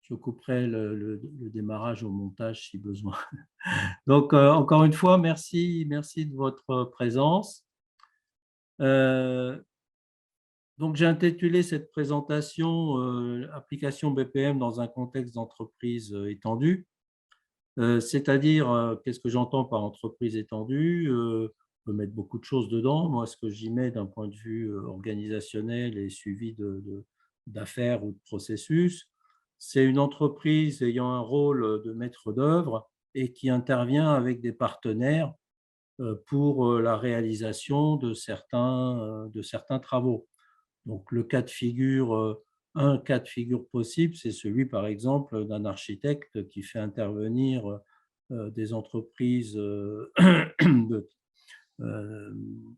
je couperai le démarrage au montage si besoin. Donc, encore une fois, merci, merci de votre présence. Euh, donc, j'ai intitulé cette présentation Application BPM dans un contexte d'entreprise étendue. C'est-à-dire, qu'est-ce que j'entends par entreprise étendue? On peut mettre beaucoup de choses dedans. Moi, ce que j'y mets d'un point de vue organisationnel et suivi d'affaires ou de processus, c'est une entreprise ayant un rôle de maître d'œuvre et qui intervient avec des partenaires pour la réalisation de certains travaux. Donc, un cas de figure possible, c'est celui, par exemple, d'un architecte qui fait intervenir des entreprises, euh,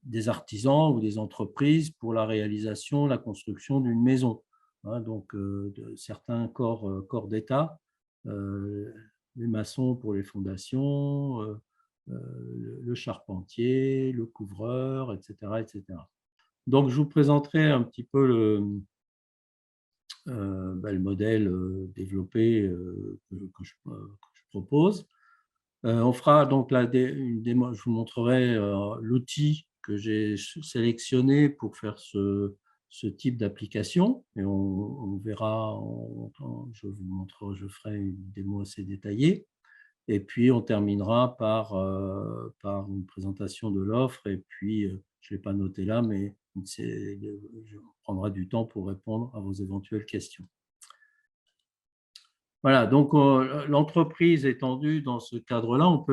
des artisans ou des entreprises pour la réalisation, la construction d'une maison. Hein, donc, de certains corps d'État, euh, les maçons pour les fondations, le charpentier, le couvreur, etc., etc. Donc, je vous présenterai un petit peu le modèle développé que je propose. On fera donc une démo, je vous montrerai l'outil que j'ai sélectionné pour faire ce type d'application et on verra, je vous montrerai, je ferai une démo assez détaillée. Et puis, on terminera par une présentation de l'offre. Et puis, je ne l'ai pas noté là, mais je prendrai du temps pour répondre à vos éventuelles questions. Voilà, donc l'entreprise étendue dans ce cadre-là,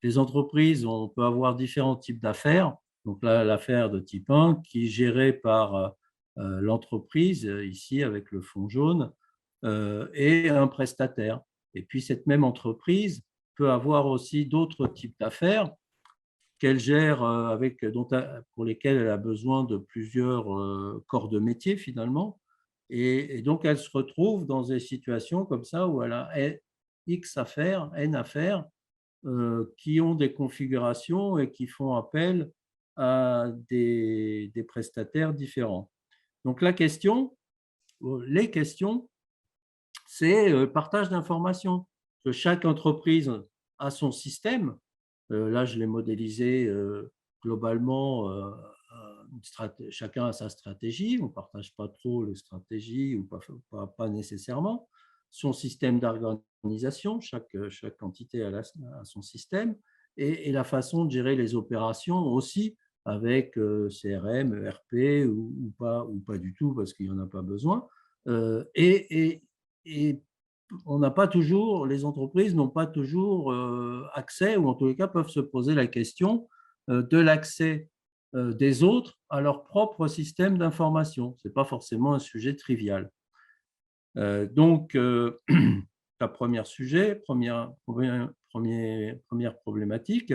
les entreprises, on peut avoir différents types d'affaires. Donc là, l'affaire de type 1 qui est gérée par l'entreprise, ici avec le fond jaune, et un prestataire. Et puis cette même entreprise peut avoir aussi d'autres types d'affaires qu'elle gère pour lesquelles elle a besoin de plusieurs corps de métier finalement. Et donc, elle se retrouve dans des situations comme ça où elle a X affaires, N affaires, qui ont des configurations et qui font appel à des prestataires différents. Donc, les questions, c'est le partage d'informations. Que chaque entreprise a son système. Là, je l'ai modélisé globalement. Chacun a sa stratégie. On ne partage pas trop les stratégies ou pas nécessairement. Son système d'organisation, chaque entité a son système. Et la façon de gérer les opérations aussi avec CRM, ERP ou pas du tout parce qu'il n'y en a pas besoin. Et on n'a pas toujours, les entreprises n'ont pas toujours accès, ou en tous les cas peuvent se poser la question de l'accès des autres à leur propre système d'information. Ce n'est pas forcément un sujet trivial. Donc, la première problématique.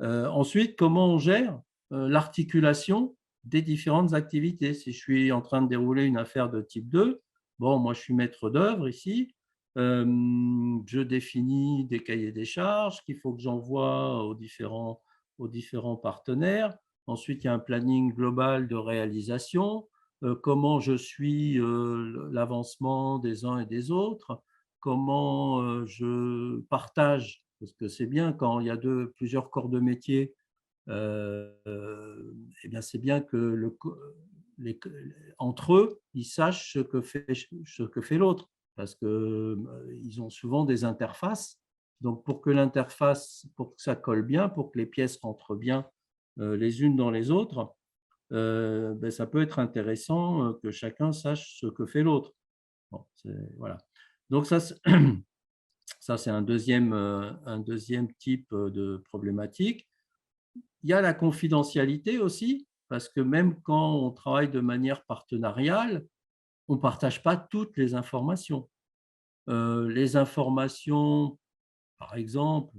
Ensuite, comment on gère l'articulation des différentes activités? Si je suis en train de dérouler une affaire de type 2, bon, moi je suis maître d'œuvre ici, je définis des cahiers des charges qu'il faut que j'envoie aux différents partenaires. Ensuite, il y a un planning global de réalisation, comment je suis l'avancement des uns et des autres, comment je partage, parce que c'est bien quand il y a plusieurs corps de métier, eh bien c'est bien que entre eux, ils sachent ce que fait l'autre, parce qu'ils ont souvent des interfaces. Donc, pour que ça colle bien, pour que les pièces rentrent bien les unes dans les autres, ben, ça peut être intéressant que chacun sache ce que fait l'autre. Bon, voilà. Donc, ça c'est un deuxième type de problématique. Il y a la confidentialité aussi, parce que même quand on travaille de manière partenariale, on ne partage pas toutes les informations. Les informations, par exemple,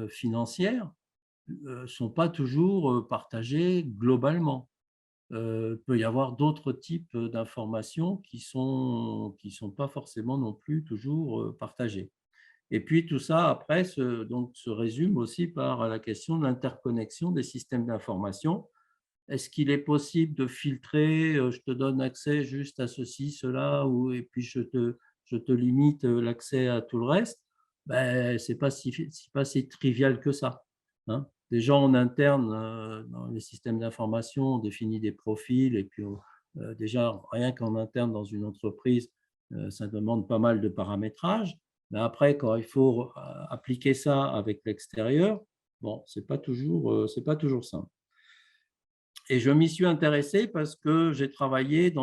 financières, ne sont pas toujours partagées globalement. Il peut y avoir d'autres types d'informations qui sont pas forcément non plus toujours partagées. Et puis tout ça, après, se résume aussi par la question de l'interconnexion des systèmes d'information. Est-ce qu'il est possible de filtrer, je te donne accès juste à ceci, cela, et puis je te limite l'accès à tout le reste, ben, ce n'est pas si trivial que ça, hein. Les gens en interne, dans les systèmes d'information, on définit des profils et puis déjà, rien qu'en interne dans une entreprise, ça demande pas mal de paramétrage. Mais après, quand il faut appliquer ça avec l'extérieur, bon, c'est pas toujours simple. Et je m'y suis intéressé parce que j'ai travaillé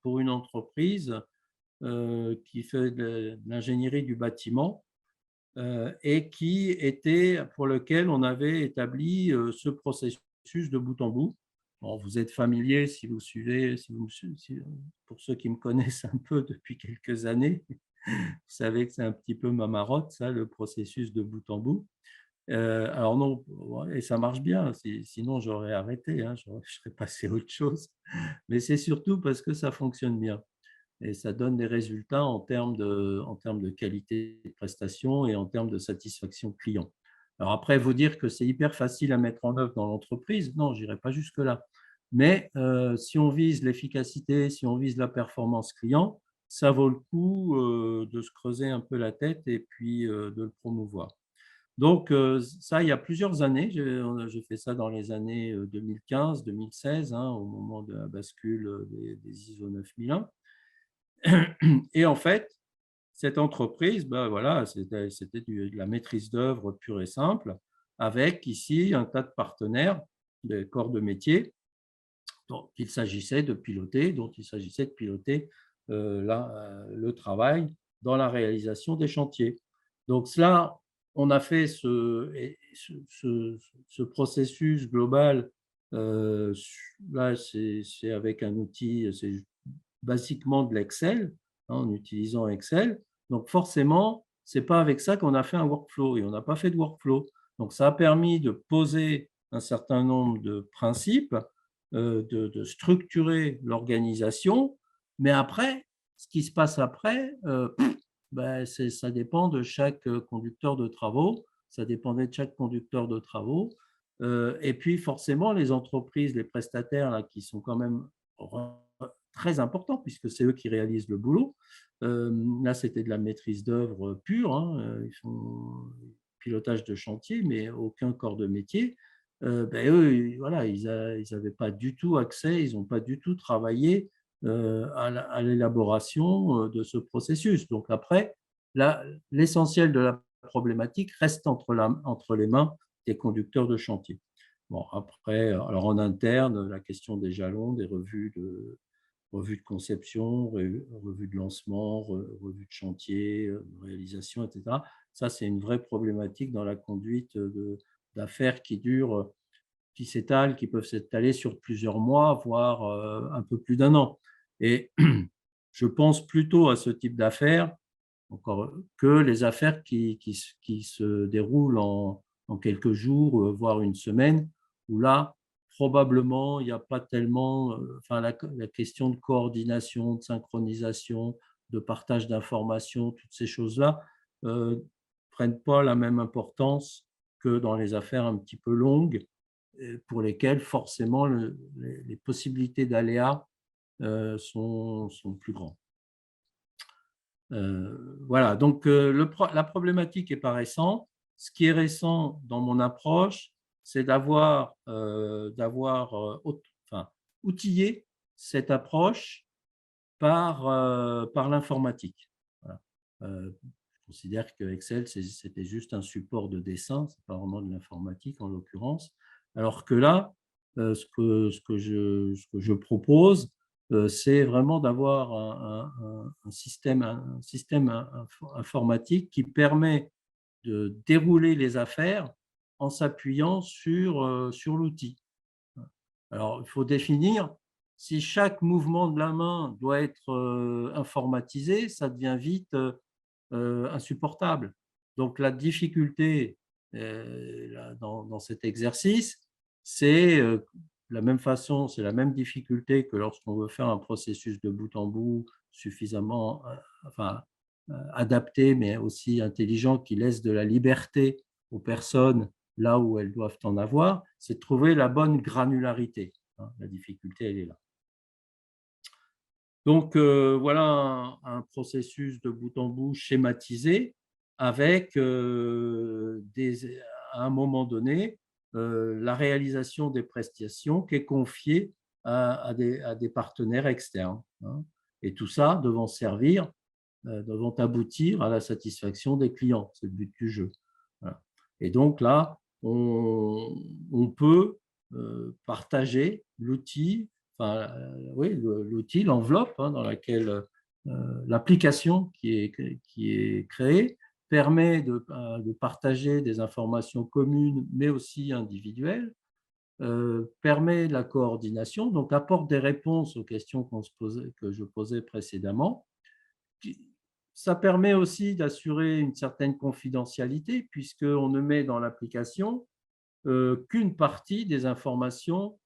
pour une entreprise qui fait de l'ingénierie du bâtiment et pour lequel on avait établi ce processus de bout en bout. Bon, vous êtes familier si vous suivez, pour ceux qui me connaissent un peu depuis quelques années, vous savez que c'est un petit peu ma marotte, ça, le processus de bout en bout. Alors non, ouais, et ça marche bien, sinon j'aurais arrêté, hein, je serais passé à autre chose. Mais c'est surtout parce que ça fonctionne bien et ça donne des résultats en termes de qualité de prestation et en termes de satisfaction client. Alors après, vous dire que c'est hyper facile à mettre en œuvre dans l'entreprise, non, je n'irai pas jusque-là. Mais si on vise l'efficacité, si on vise la performance client, ça vaut le coup de se creuser un peu la tête et puis de le promouvoir. Donc, ça, il y a plusieurs années, j'ai fait ça dans les années 2015-2016, hein, au moment de la bascule des ISO 9001. Et en fait, cette entreprise, ben voilà, c'était de la maîtrise d'œuvre pure et simple, avec ici un tas de partenaires, des corps de métier, dont il s'agissait de piloter, le travail dans la réalisation des chantiers. Donc cela, on a fait ce processus global. Là, c'est avec un outil, c'est basiquement de l'Excel, hein, en utilisant Excel. Donc forcément, ce n'est pas avec ça qu'on a fait un workflow et on n'a pas fait de workflow. Donc ça a permis de poser un certain nombre de principes, de structurer l'organisation, mais après, ce qui se passe après, ben, ça dépend de chaque conducteur de travaux, ça dépendait de chaque conducteur de travaux. Et puis forcément, les entreprises, les prestataires là, qui sont quand même très importants puisque c'est eux qui réalisent le boulot. Là, c'était de la maîtrise d'œuvre pure, hein. Ils font pilotage de chantier, mais aucun corps de métier. Ben, eux, voilà, ils n'avaient pas du tout accès, ils n'ont pas du tout travaillé à l'élaboration de ce processus. Donc après, l'essentiel de la problématique reste entre les mains des conducteurs de chantier. Bon, après, alors en interne, la question des jalons, des revues de conception, revue de lancement, revue de chantier, de réalisation, etc. Ça, c'est une vraie problématique dans la conduite d'affaires qui s'étalent, qui peuvent s'étaler sur plusieurs mois, voire un peu plus d'un an. Et je pense plutôt à ce type d'affaires encore que les affaires qui se déroulent en quelques jours, voire une semaine, où là, probablement, il n'y a pas tellement, enfin, la question de coordination, de synchronisation, de partage d'informations, toutes ces choses-là prennent pas la même importance que dans les affaires un petit peu longues, pour lesquelles forcément les possibilités d'aléas sont plus grandes. Voilà, donc la problématique n'est pas récente. Ce qui est récent dans mon approche, c'est d'avoir enfin, outillé cette approche par l'informatique. Voilà. Je considère que Excel, c'était juste un support de dessin, ce n'est pas vraiment de l'informatique en l'occurrence. Alors que là, ce que je propose, c'est vraiment d'avoir un système informatique qui permet de dérouler les affaires en s'appuyant sur l'outil. Alors, il faut définir, si chaque mouvement de la main doit être informatisé, ça devient vite insupportable. Donc, la difficulté dans cet exercice, c'est la même façon, c'est la même difficulté que lorsqu'on veut faire un processus de bout en bout suffisamment adapté, mais aussi intelligent, qui laisse de la liberté aux personnes là où elles doivent en avoir, c'est de trouver la bonne granularité. La difficulté, elle est là. Donc, voilà un processus de bout en bout schématisé avec à un moment donné la réalisation des prestations qui est confiée à des partenaires externes, hein. Et tout ça devant aboutir à la satisfaction des clients. C'est le but du jeu. Voilà. Et donc là, on peut partager l'outil, enfin, oui, l'outil, l'enveloppe dans laquelle l'application qui est créée permet de partager des informations communes, mais aussi individuelles, permet la coordination, donc apporte des réponses aux questions que je posais précédemment. Ça permet aussi d'assurer une certaine confidentialité, puisqu'on ne met dans l'application qu'une partie des informations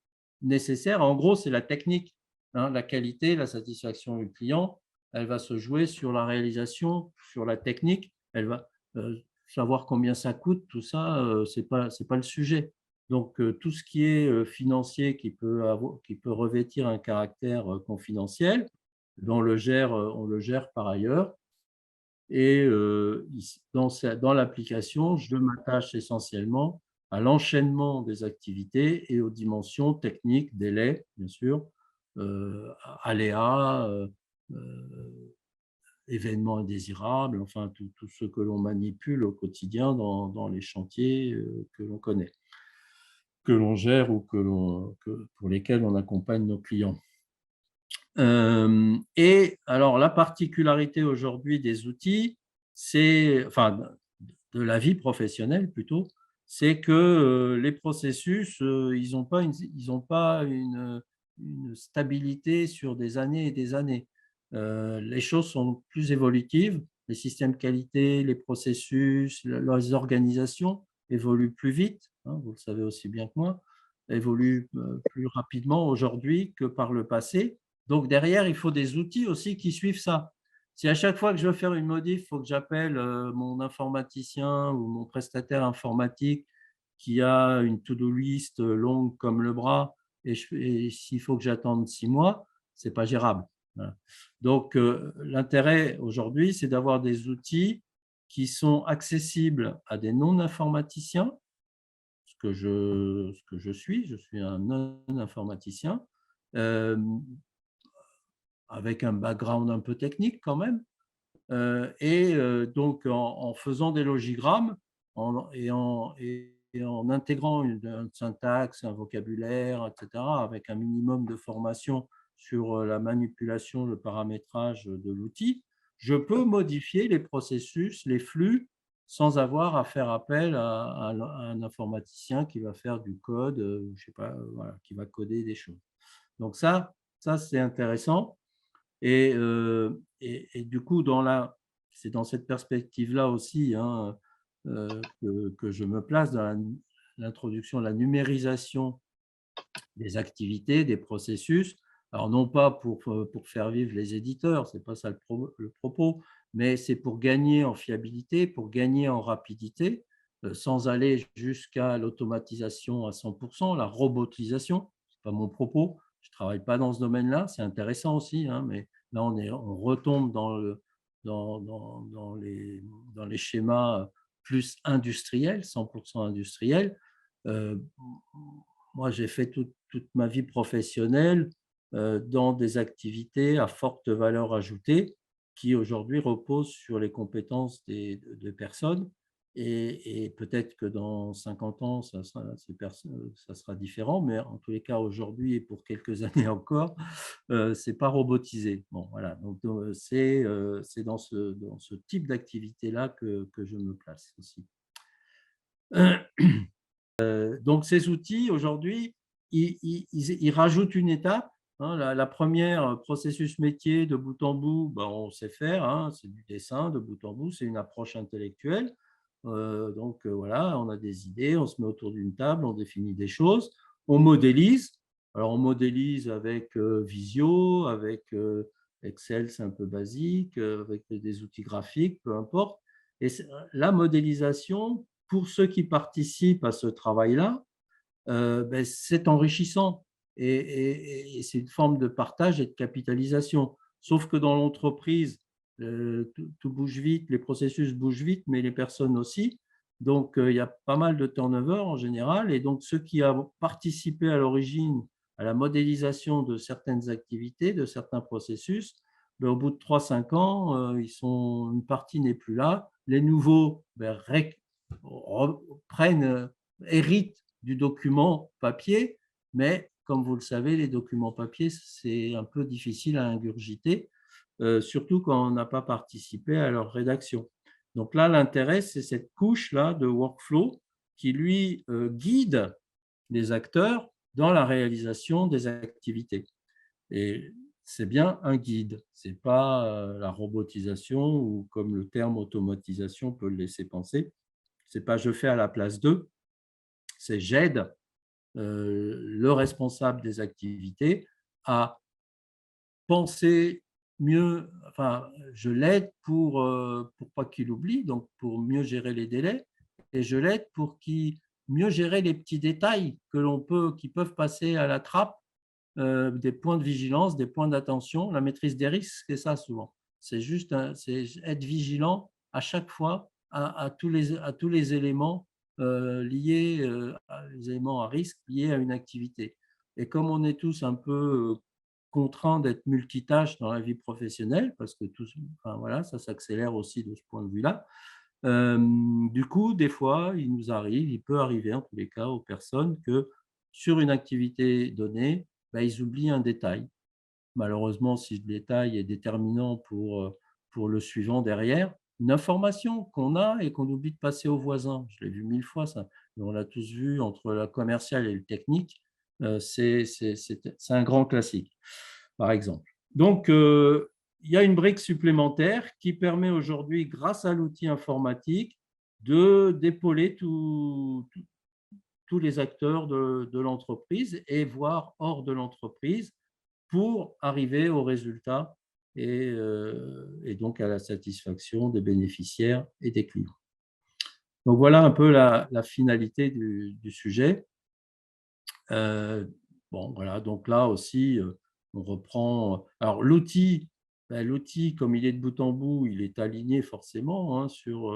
nécessaires. En gros, c'est la technique, hein, la qualité, la satisfaction du client, elle va se jouer sur la réalisation, sur la technique. Elle va savoir combien ça coûte, tout ça, c'est pas le sujet. Donc, tout ce qui est financier qui peut revêtir un caractère confidentiel, on le gère par ailleurs. Et dans l'application, je m'attache essentiellement à l'enchaînement des activités et aux dimensions techniques, délais, bien sûr, aléas, événements indésirables, enfin tout ce que l'on manipule au quotidien dans les chantiers que l'on connaît, que l'on gère ou pour lesquels on accompagne nos clients. Et alors, la particularité aujourd'hui des outils, enfin, de la vie professionnelle plutôt, c'est que les processus, ils n'ont pas une stabilité sur des années et des années. Les choses sont plus évolutives, les systèmes qualité, les processus, les organisations évoluent plus vite, hein, vous le savez aussi bien que moi, évoluent plus rapidement aujourd'hui que par le passé. Donc, derrière, il faut des outils aussi qui suivent ça. Si à chaque fois que je veux faire une modif, il faut que j'appelle mon informaticien ou mon prestataire informatique qui a une to-do list longue comme le bras, et s'il faut que j'attende 6 mois, ce n'est pas gérable. Voilà. Donc, l'intérêt aujourd'hui, c'est d'avoir des outils qui sont accessibles à des non-informaticiens, ce que je suis un non-informaticien, avec un background un peu technique quand même. Et donc, en faisant des logigrammes et en intégrant une syntaxe, un vocabulaire, etc., avec un minimum de formation sur la manipulation, le paramétrage de l'outil, je peux modifier les processus, les flux, sans avoir à faire appel à un informaticien qui va faire du code, je sais pas, voilà, qui va coder des choses. Donc ça c'est intéressant. Et du coup, c'est dans cette perspective-là aussi, hein, que je me place dans l'introduction, la numérisation des activités, des processus. Alors, non pas pour faire vivre les éditeurs, ce n'est pas ça le propos, mais c'est pour gagner en fiabilité, pour gagner en rapidité, sans aller jusqu'à l'automatisation à 100%, la robotisation, ce n'est pas mon propos. Je ne travaille pas dans ce domaine-là, c'est intéressant aussi, hein, mais là, on retombe dans les schémas plus industriels, 100% industriels. Moi, j'ai fait toute ma vie professionnelle dans des activités à forte valeur ajoutée qui aujourd'hui reposent sur les compétences des personnes. Et peut-être que dans 50 ans, ça sera différent, mais en tous les cas, aujourd'hui et pour quelques années encore, ce n'est pas robotisé. Bon, voilà. Donc, c'est dans ce type d'activité-là que je me place aussi. Donc, ces outils, aujourd'hui, ils rajoutent une étape. Hein, la première, processus métier de bout en bout, ben, on sait faire, hein, c'est du dessin de bout en bout, c'est une approche intellectuelle. Donc, voilà, on a des idées, on se met autour d'une table, on définit des choses, on modélise. Alors, on modélise avec Visio, avec Excel, c'est un peu basique, avec des outils graphiques, peu importe. Et la modélisation, pour ceux qui participent à ce travail-là, ben, c'est enrichissant et c'est une forme de partage et de capitalisation. sauf que dans l'entreprise, tout bouge vite, les processus bougent vite, mais les personnes aussi. Donc, il y a pas mal de turnover en général. Et donc, ceux qui ont participé à l'origine à la modélisation de certaines activités, de certains processus, ben, au bout de 3-5 ans, une partie n'est plus là. Les nouveaux reprennent, héritent du document papier, mais comme vous le savez, les documents papier, c'est un peu difficile à ingurgiter, surtout quand on n'a pas participé à leur rédaction. Donc là, l'intérêt, c'est cette couche-là de workflow qui, lui, guide les acteurs dans la réalisation des activités. Et c'est bien un guide, ce n'est pas la robotisation ou comme le terme automatisation peut le laisser penser. Ce n'est pas je fais à la place d'eux, c'est j'aide le responsable des activités à penser mieux, enfin, je l'aide pour pas qu'il oublie, donc pour mieux gérer les délais, et je l'aide pour qu'il mieux gérer les petits détails qui peuvent passer à la trappe, des points de vigilance, des points d'attention. La maîtrise des risques, c'est ça souvent. C'est juste c'est être vigilant à chaque fois à tous les éléments liés, les éléments à risque liés à une activité. Et comme on est tous un peu contraints d'être multitâches dans la vie professionnelle, parce que enfin, voilà, ça s'accélère aussi de ce point de vue-là, du coup, des fois, il peut arriver en tous les cas aux personnes que sur une activité donnée, ben, ils oublient un détail. Malheureusement, si le détail est déterminant pour le suivant derrière, une information qu'on a et qu'on oublie de passer au voisin. Je l'ai vu 1000 fois, ça. On l'a tous vu entre la commerciale et le technique. C'est un grand classique, par exemple. Donc, il y a une brique supplémentaire qui permet aujourd'hui, grâce à l'outil informatique, d'épauler tous les acteurs de l'entreprise et voire hors de l'entreprise pour arriver au résultat et donc à la satisfaction des bénéficiaires et des clients. Donc voilà un peu la finalité du sujet. Bon, voilà, donc là aussi, on reprend. Alors l'outil, comme il est de bout en bout, il est aligné forcément hein, sur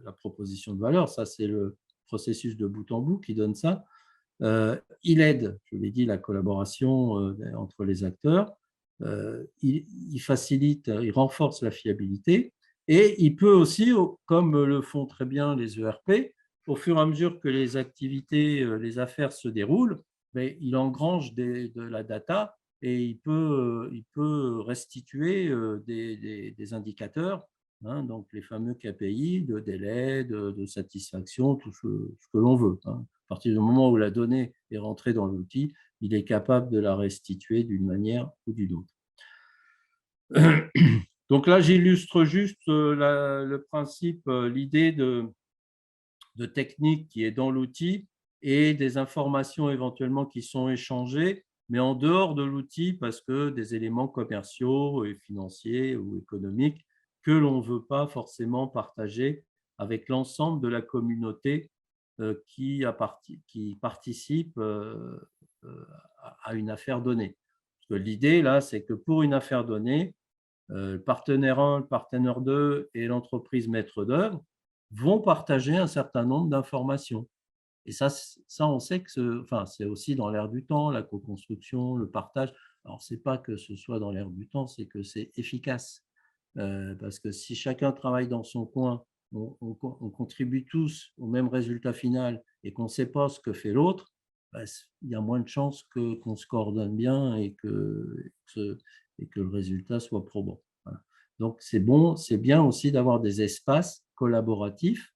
la proposition de valeur. Ça, c'est le processus de bout en bout qui donne ça. Il aide, je l'ai dit, la collaboration entre les acteurs. Il facilite, il renforce la fiabilité et il peut aussi, comme le font très bien les ERP, au fur et à mesure que les activités, les affaires se déroulent, mais il engrange de la data et il peut restituer des indicateurs, hein, donc les fameux KPI de délai, de satisfaction, tout ce que l'on veut. Hein. À partir du moment où la donnée est rentrée dans l'outil, il est capable de la restituer d'une manière ou d'une autre. Donc là, j'illustre juste le principe, l'idée de technique qui est dans l'outil et des informations éventuellement qui sont échangées, mais en dehors de l'outil parce que des éléments commerciaux et financiers ou économiques que l'on ne veut pas forcément partager avec l'ensemble de la communauté qui participe à une affaire donnée. L'idée, là, c'est que pour une affaire donnée, le partenaire 1, le partenaire 2 et l'entreprise maître d'œuvre vont partager un certain nombre d'informations. Et ça, on sait que c'est aussi dans l'air du temps, la co-construction, le partage. Alors, ce n'est pas que ce soit dans l'air du temps, c'est que c'est efficace. Parce que si chacun travaille dans son coin, on contribue tous au même résultat final et qu'on ne sait pas ce que fait l'autre, bah, il y a moins de chances qu'on se coordonne bien et que le résultat soit probant. Voilà. Donc, c'est bon, c'est bien aussi d'avoir des espaces collaboratifs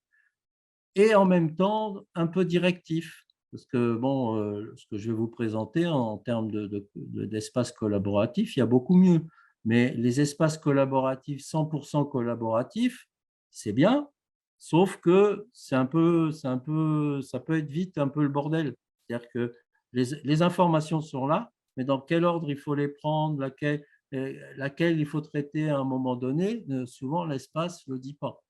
et en même temps un peu directifs. Parce que, bon, ce que je vais vous présenter en termes d'espace collaboratif, il y a beaucoup mieux. Mais les espaces collaboratifs, 100% collaboratifs, c'est bien, sauf que ça peut être vite un peu le bordel. C'est-à-dire que les informations sont là, mais dans quel ordre il faut les prendre, laquelle il faut traiter à un moment donné, souvent l'espace ne le dit pas.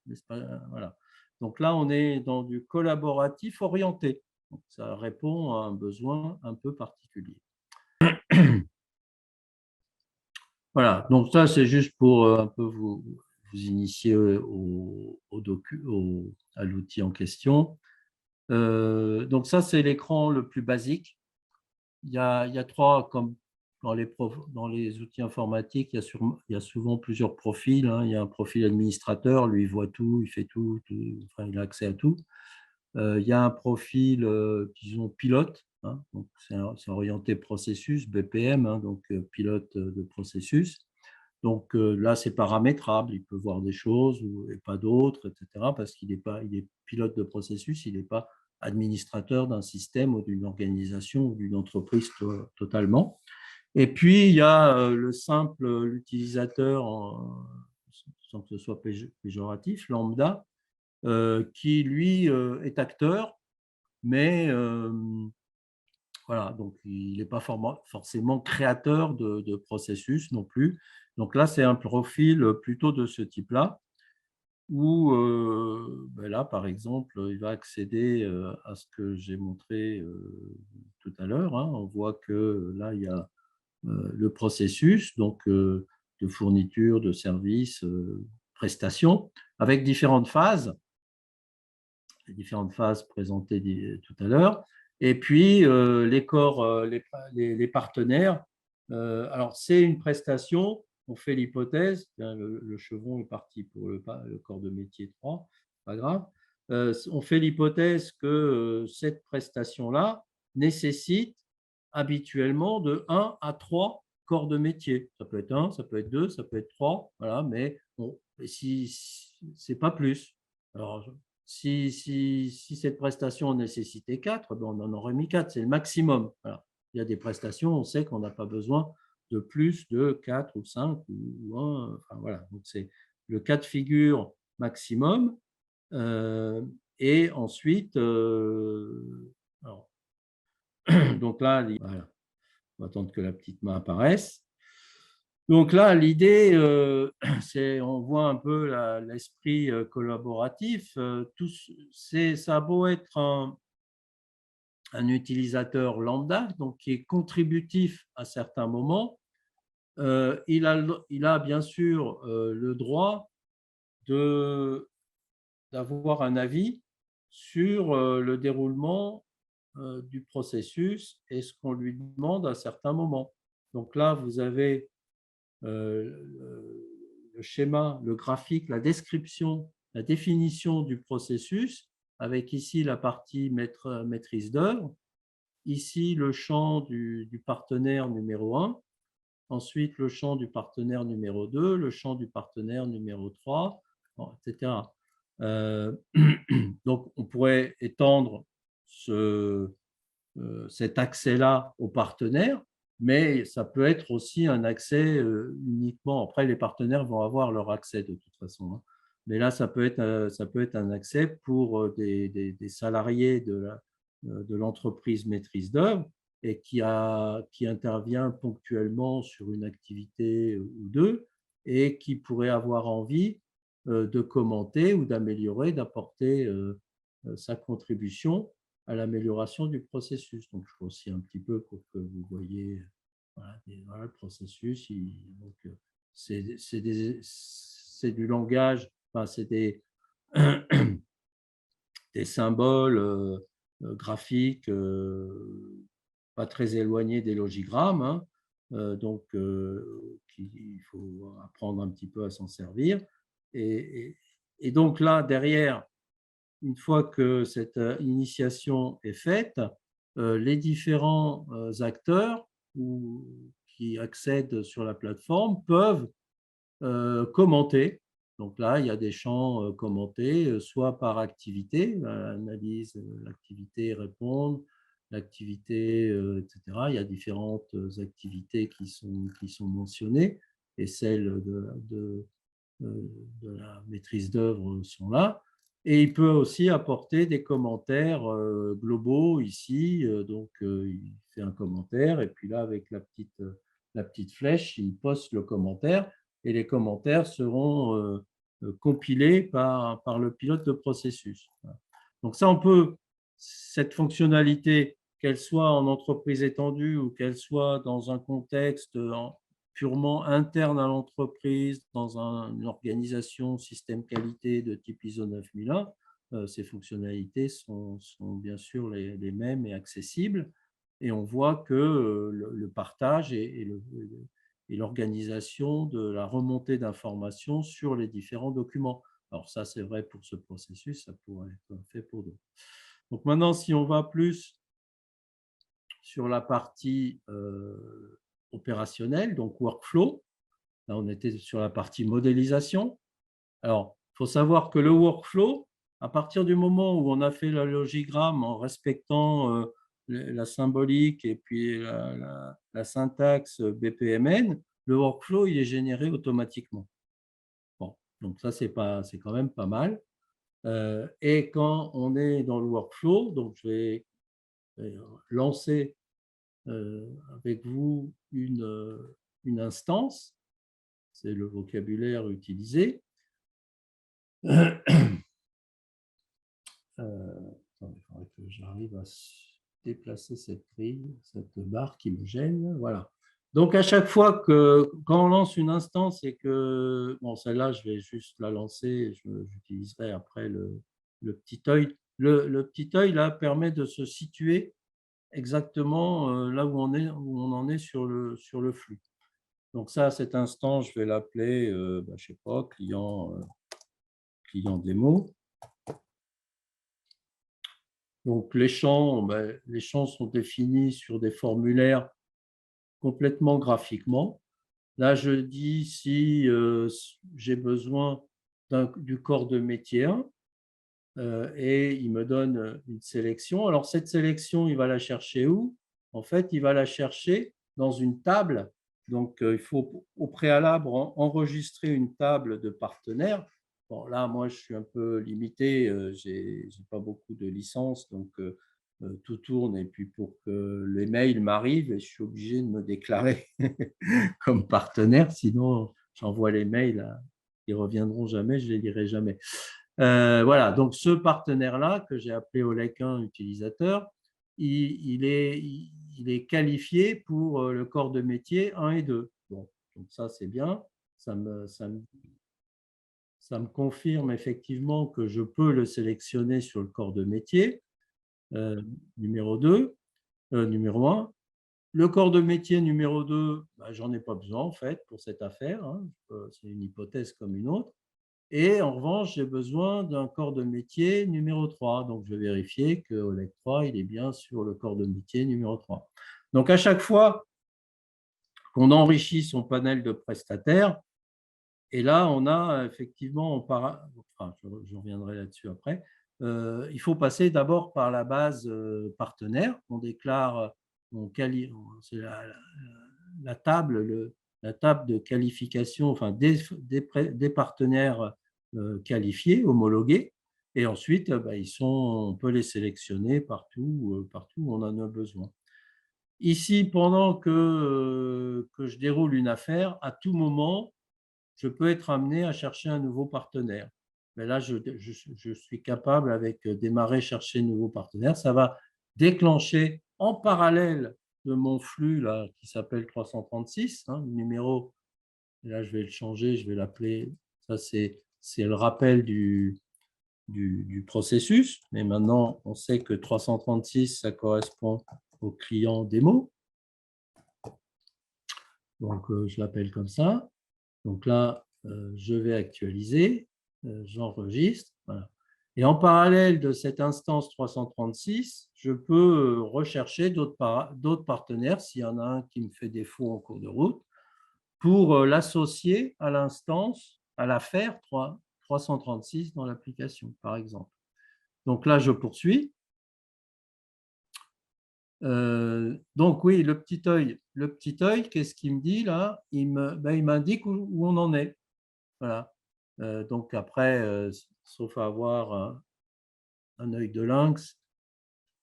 Voilà. Donc là, on est dans du collaboratif orienté. Donc, ça répond à un besoin un peu particulier. Voilà, donc ça, c'est juste pour un peu vous initier à l'outil en question. Donc ça, c'est l'écran le plus basique. Il y a trois, comme dans les outils informatiques, il y a souvent plusieurs profils, hein. Il y a un profil administrateur, lui, il voit tout, il fait tout, enfin, il a accès à tout. Il y a un profil, disons, pilote, hein. Donc c'est orienté processus, BPM, hein, donc pilote de processus. Donc là, c'est paramétrable, il peut voir des choses et pas d'autres, etc., parce qu'il il est pilote de processus, il n'est pas administrateur d'un système ou d'une organisation ou d'une entreprise totalement. Et puis, il y a le simple utilisateur, sans que ce soit péjoratif, lambda, qui, lui, est acteur, mais voilà, donc il n'est pas forcément créateur de processus non plus. Donc là, c'est un profil plutôt de ce type-là, où ben là, par exemple, il va accéder à ce que j'ai montré tout à l'heure, hein. On voit que là, il y a le processus, donc de fourniture, de services, prestations, avec les différentes phases présentées tout à l'heure. Et puis, les corps, les partenaires. Alors, c'est une prestation. On fait l'hypothèse, le chevron est parti pour le corps de métier 3, pas grave. On fait l'hypothèse que cette prestation-là nécessite habituellement de 1 à 3 corps de métier. Ça peut être 1, ça peut être 2, ça peut être 3, voilà, mais bon, si c'est pas plus. Alors, si cette prestation nécessitait 4, ben on en aurait mis 4, c'est le maximum. Voilà. Il y a des prestations, on sait qu'on n'a pas besoin de plus de 4 ou 5 ou 1. Enfin, voilà. Donc, c'est le cas de figure maximum. Et ensuite, alors, donc là, voilà, on va attendre que la petite main apparaisse. Donc là, l'idée, c'est, on voit un peu l'esprit collaboratif. Ça a beau être un utilisateur lambda, donc qui est contributif à certains moments, il a bien sûr le droit d'avoir un avis sur le déroulement du processus et ce qu'on lui demande à certains moments. Donc là, vous avez le schéma, le graphique, la description, la définition du processus, avec ici la partie maîtrise d'œuvre, ici le champ du partenaire numéro 1, ensuite le champ du partenaire numéro 2, le champ du partenaire numéro 3, etc. Donc, on pourrait étendre cet accès-là aux partenaires, mais ça peut être aussi un accès uniquement. Après, les partenaires vont avoir leur accès de toute façon, hein. Mais là, ça peut être un accès pour des salariés de l'entreprise maîtrise d'œuvre et qui intervient ponctuellement sur une activité ou deux et qui pourrait avoir envie de commenter ou d'améliorer, d'apporter sa contribution à l'amélioration du processus. Donc, je aussi un petit peu pour que vous voyez, voilà, le processus. C'est du langage, enfin, c'est des symboles graphiques pas très éloignés des logigrammes, hein. Donc, il faut apprendre un petit peu à s'en servir. Et donc là, derrière, une fois que cette initiation est faite, les différents acteurs qui accèdent sur la plateforme peuvent commenter. Donc là, il y a des champs commentés, soit par activité, analyse l'activité, répondre, l'activité, etc. Il y a différentes activités qui sont mentionnées et celles de la maîtrise d'œuvre sont là. Et il peut aussi apporter des commentaires globaux ici. Donc, il fait un commentaire et puis là, avec la petite flèche, il poste le commentaire et les commentaires seront compilés par le pilote de processus. Donc ça, cette fonctionnalité, qu'elle soit en entreprise étendue ou qu'elle soit dans un contexte purement interne à l'entreprise, dans une organisation système qualité de type ISO 9001, ces fonctionnalités sont bien sûr les mêmes et accessibles. Et on voit que le partage et l'organisation de la remontée d'informations sur les différents documents. Alors ça, c'est vrai pour ce processus, ça pourrait être fait pour d'autres. Donc maintenant, si on va plus sur la partie opérationnelle, donc workflow, là on était sur la partie modélisation. Alors, il faut savoir que le workflow, à partir du moment où on a fait le logigramme en respectant la symbolique et puis la syntaxe BPMN, le workflow il est généré automatiquement. Bon, donc ça, c'est quand même pas mal. Et quand on est dans le workflow, donc je vais lancer avec vous une instance, c'est le vocabulaire utilisé. Il faudrait que j'arrive à déplacer cette grille, cette barre qui me gêne. Voilà. Donc, à chaque fois quand on lance une instance et que, bon, celle-là, je vais juste la lancer, j'utiliserai après le petit œil. Le petit œil, là, permet de se situer exactement là où on en est sur le flux. Donc ça, cet instant, je vais l'appeler, je ne sais pas, client démo. Donc les champs sont définis sur des formulaires complètement graphiquement. Là, je dis si j'ai besoin du corps de métier 1 et il me donne une sélection. Alors cette sélection, il va la chercher où? En fait, il va la chercher dans une table. Donc, il faut au préalable enregistrer une table de partenaires. Bon, là, moi, je suis un peu limité, je n'ai pas beaucoup de licences, donc tout tourne. Et puis, pour que les mails m'arrivent, je suis obligé de me déclarer comme partenaire, sinon j'envoie les mails, ils ne reviendront jamais, je ne les lirai jamais. Voilà, donc ce partenaire-là, que j'ai appelé Olek1 utilisateur, il est qualifié pour le corps de métier 1 et 2. Bon, donc ça, c'est bien. Ça me confirme effectivement que je peux le sélectionner sur le corps de métier numéro 2, numéro 1. Le corps de métier numéro 2, j'en ai pas besoin en fait pour cette affaire. Hein. C'est une hypothèse comme une autre. Et en revanche, j'ai besoin d'un corps de métier numéro 3. Donc, je vais vérifier que OLEG 3, il est bien sur le corps de métier numéro 3. Donc, à chaque fois qu'on enrichit son panel de prestataires, et là, on a effectivement, je reviendrai là-dessus après, il faut passer d'abord par la base partenaire. On déclare, c'est la table, la table de qualification, enfin des partenaires qualifiés, homologués. Et ensuite, on peut les sélectionner partout où on en a besoin. Ici, pendant que je déroule une affaire, à tout moment, je peux être amené à chercher un nouveau partenaire. Mais là, je suis capable, avec démarrer, chercher un nouveau partenaire. Ça va déclencher en parallèle de mon flux là, qui s'appelle 336, le numéro. Et là, je vais le changer, je vais l'appeler. Ça, c'est le rappel du processus. Mais maintenant, on sait que 336, ça correspond au client démo. Donc, je l'appelle comme ça. Donc là, je vais actualiser, j'enregistre. Voilà. Et en parallèle de cette instance 336, je peux rechercher d'autres partenaires, s'il y en a un qui me fait défaut en cours de route, pour l'associer à l'instance, à l'affaire 336 dans l'application, par exemple. Donc là, je poursuis. Donc oui, le petit œil, qu'est-ce qu'il me dit là? Il m'indique où on en est. Voilà. Donc après, sauf à avoir un œil de lynx,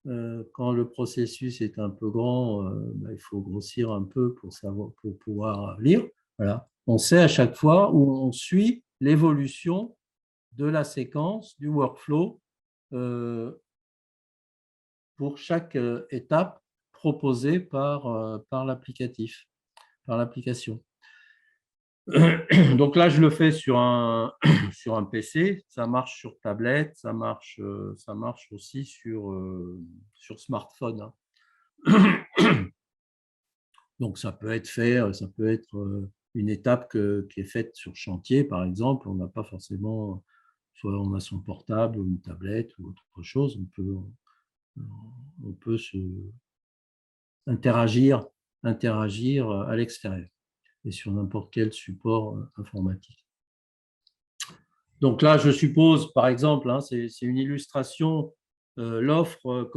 quand le processus est un peu grand, il faut grossir un peu pour pouvoir lire. Voilà. On sait à chaque fois où on suit l'évolution de la séquence, du workflow pour chaque étape proposée par l'application. Donc là, je le fais sur sur un PC, ça marche sur tablette, ça marche aussi sur smartphone, hein. Donc ça peut être fait, ça peut être une étape qui est faite sur chantier, par exemple. On n'a pas forcément, soit on a son portable ou une tablette ou autre chose, on peut interagir à l'extérieur et sur n'importe quel support informatique. Donc là, je suppose, par exemple, hein, c'est une illustration, l'offre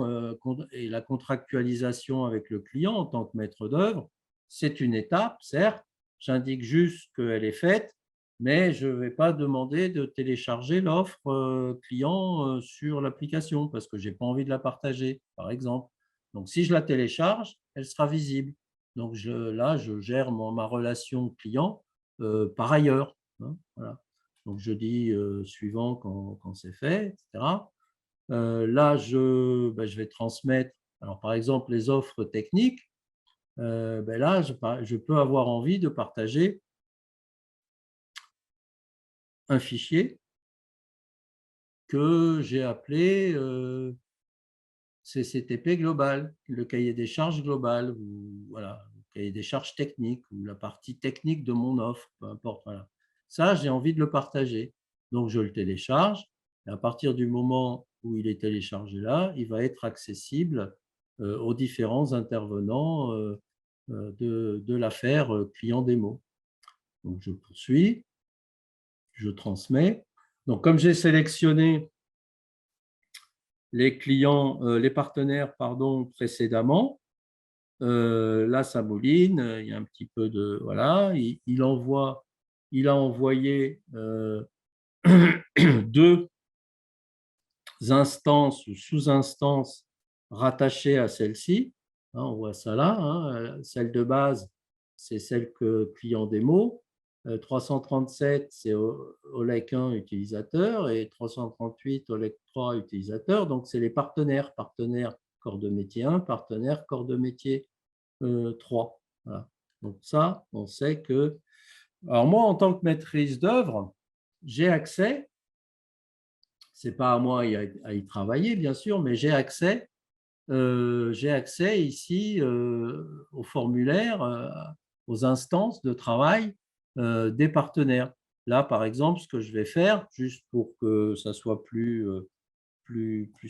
et la contractualisation avec le client en tant que maître d'œuvre, c'est une étape, certes, j'indique juste qu'elle est faite, mais je ne vais pas demander de télécharger l'offre client sur l'application parce que je n'ai pas envie de la partager, par exemple. Donc, si je la télécharge, elle sera visible. Donc là, je gère ma relation client par ailleurs, hein, voilà. Donc, je dis suivant quand c'est fait, etc. Là, je vais transmettre. Alors, par exemple, les offres techniques, là, je peux avoir envie de partager un fichier que j'ai appelé CCTP global, le cahier des charges global, ou voilà, le cahier des charges techniques, ou la partie technique de mon offre, peu importe. Voilà. Ça, j'ai envie de le partager. Donc, je le télécharge. Et à partir du moment où il est téléchargé là, il va être accessible aux différents intervenants de l'affaire client démo. Donc, je poursuis, je transmets. Donc, comme j'ai sélectionné les clients, les partenaires, pardon, précédemment, là, ça mouline, il y a un petit peu de… Voilà, il a envoyé deux instances ou sous-instances rattachées à celle-ci. Hein, on voit ça là. Hein, celle de base, c'est celle que client démo. 337, c'est OLEC 1 utilisateur et 338, OLEC 3 utilisateur. Donc, c'est les partenaires corps de métier 1, partenaire corps de métier 3. Voilà. Donc ça, on sait que… Alors moi, en tant que maîtrise d'œuvre, j'ai accès, c'est pas à moi à y travailler, bien sûr, mais j'ai accès ici au formulaire, aux instances de travail des partenaires. Là, par exemple, ce que je vais faire, juste pour que ça soit plus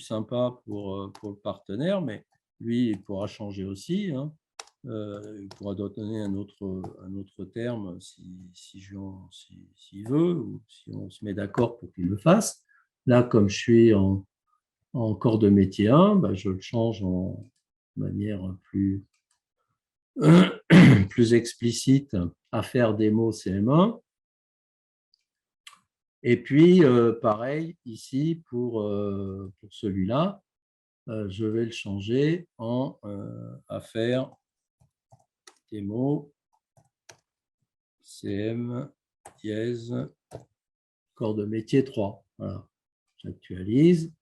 sympa pour le partenaire, mais lui, il pourra changer aussi, hein. Il pourra donner un autre terme s'il veut, ou si on se met d'accord pour qu'il le fasse. Là, comme je suis en corps de métier 1, bah, je le change en manière plus explicite à faire des mots CM1. Et puis, pareil, ici, pour celui-là, je vais le changer en affaire des mots CM dièse corps de métier 3. Voilà. J'actualise.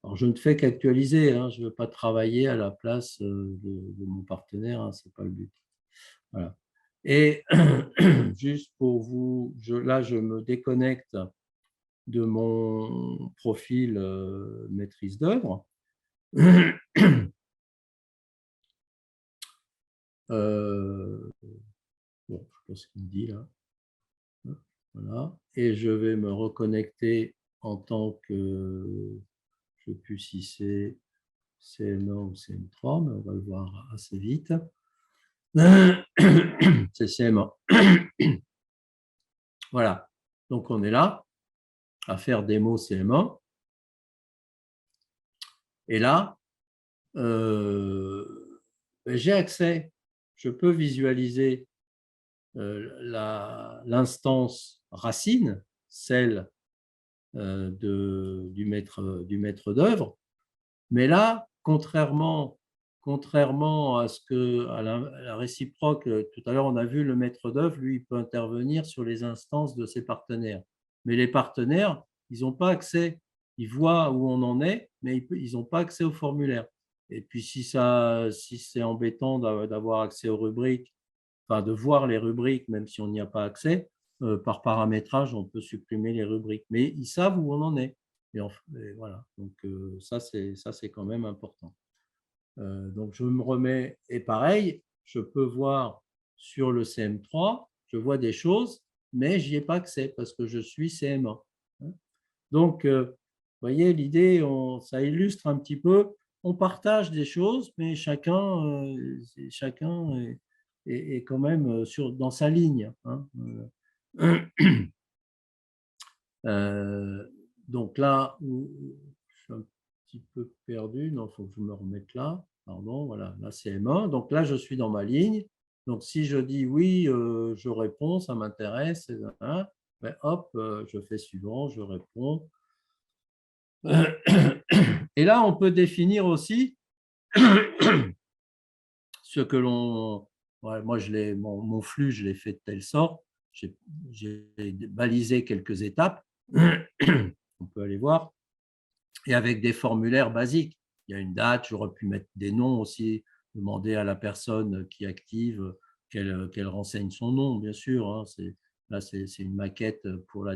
Alors, je ne fais qu'actualiser, hein. Je ne veux pas travailler à la place de mon partenaire, hein. Ce n'est pas le but. Voilà. Et juste pour vous, là, je me déconnecte de mon profil maîtrise d'œuvre. Bon, je ne sais pas ce qu'il me dit là. Voilà. Et je vais me reconnecter en tant que, je ne sais plus si c'est CM1 ou CM3, mais on va le voir assez vite. C'est CM1. Voilà. Donc, on est là à faire démo CM1. Et là, j'ai accès. Je peux visualiser l'instance racine, celle du maître d'œuvre. Mais là, contrairement à la réciproque, tout à l'heure, on a vu le maître d'œuvre, lui, il peut intervenir sur les instances de ses partenaires. Mais les partenaires, ils n'ont pas accès. Ils voient où on en est, mais ils n'ont pas accès au formulaire. Et puis, si c'est embêtant d'avoir accès aux rubriques, enfin de voir les rubriques, même si on n'y a pas accès, par paramétrage, on peut supprimer les rubriques. Mais ils savent où on en est. Et voilà. Donc, ça, c'est quand même important. Donc, je me remets, et pareil, je peux voir sur le CM3, je vois des choses, mais je n'y ai pas accès parce que je suis CM1. Donc, vous voyez, l'idée, ça illustre un petit peu, on partage des choses, mais chacun est quand même dans sa ligne. Donc là, je suis un petit peu perdu, non, il faut que je me remette là. Pardon, voilà, là c'est M1. Donc là, je suis dans ma ligne. Donc si je dis oui, je réponds, ça m'intéresse, ben, hop, je fais suivant, je réponds. Et là, on peut définir aussi ce que l'on… Ouais, moi, mon flux, je l'ai fait de telle sorte. J'ai balisé quelques étapes. On peut aller voir. Et avec des formulaires basiques. Il y a une date, j'aurais pu mettre des noms aussi, demander à la personne qui active qu'elle renseigne son nom, bien sûr. Hein. Là, c'est une maquette pour la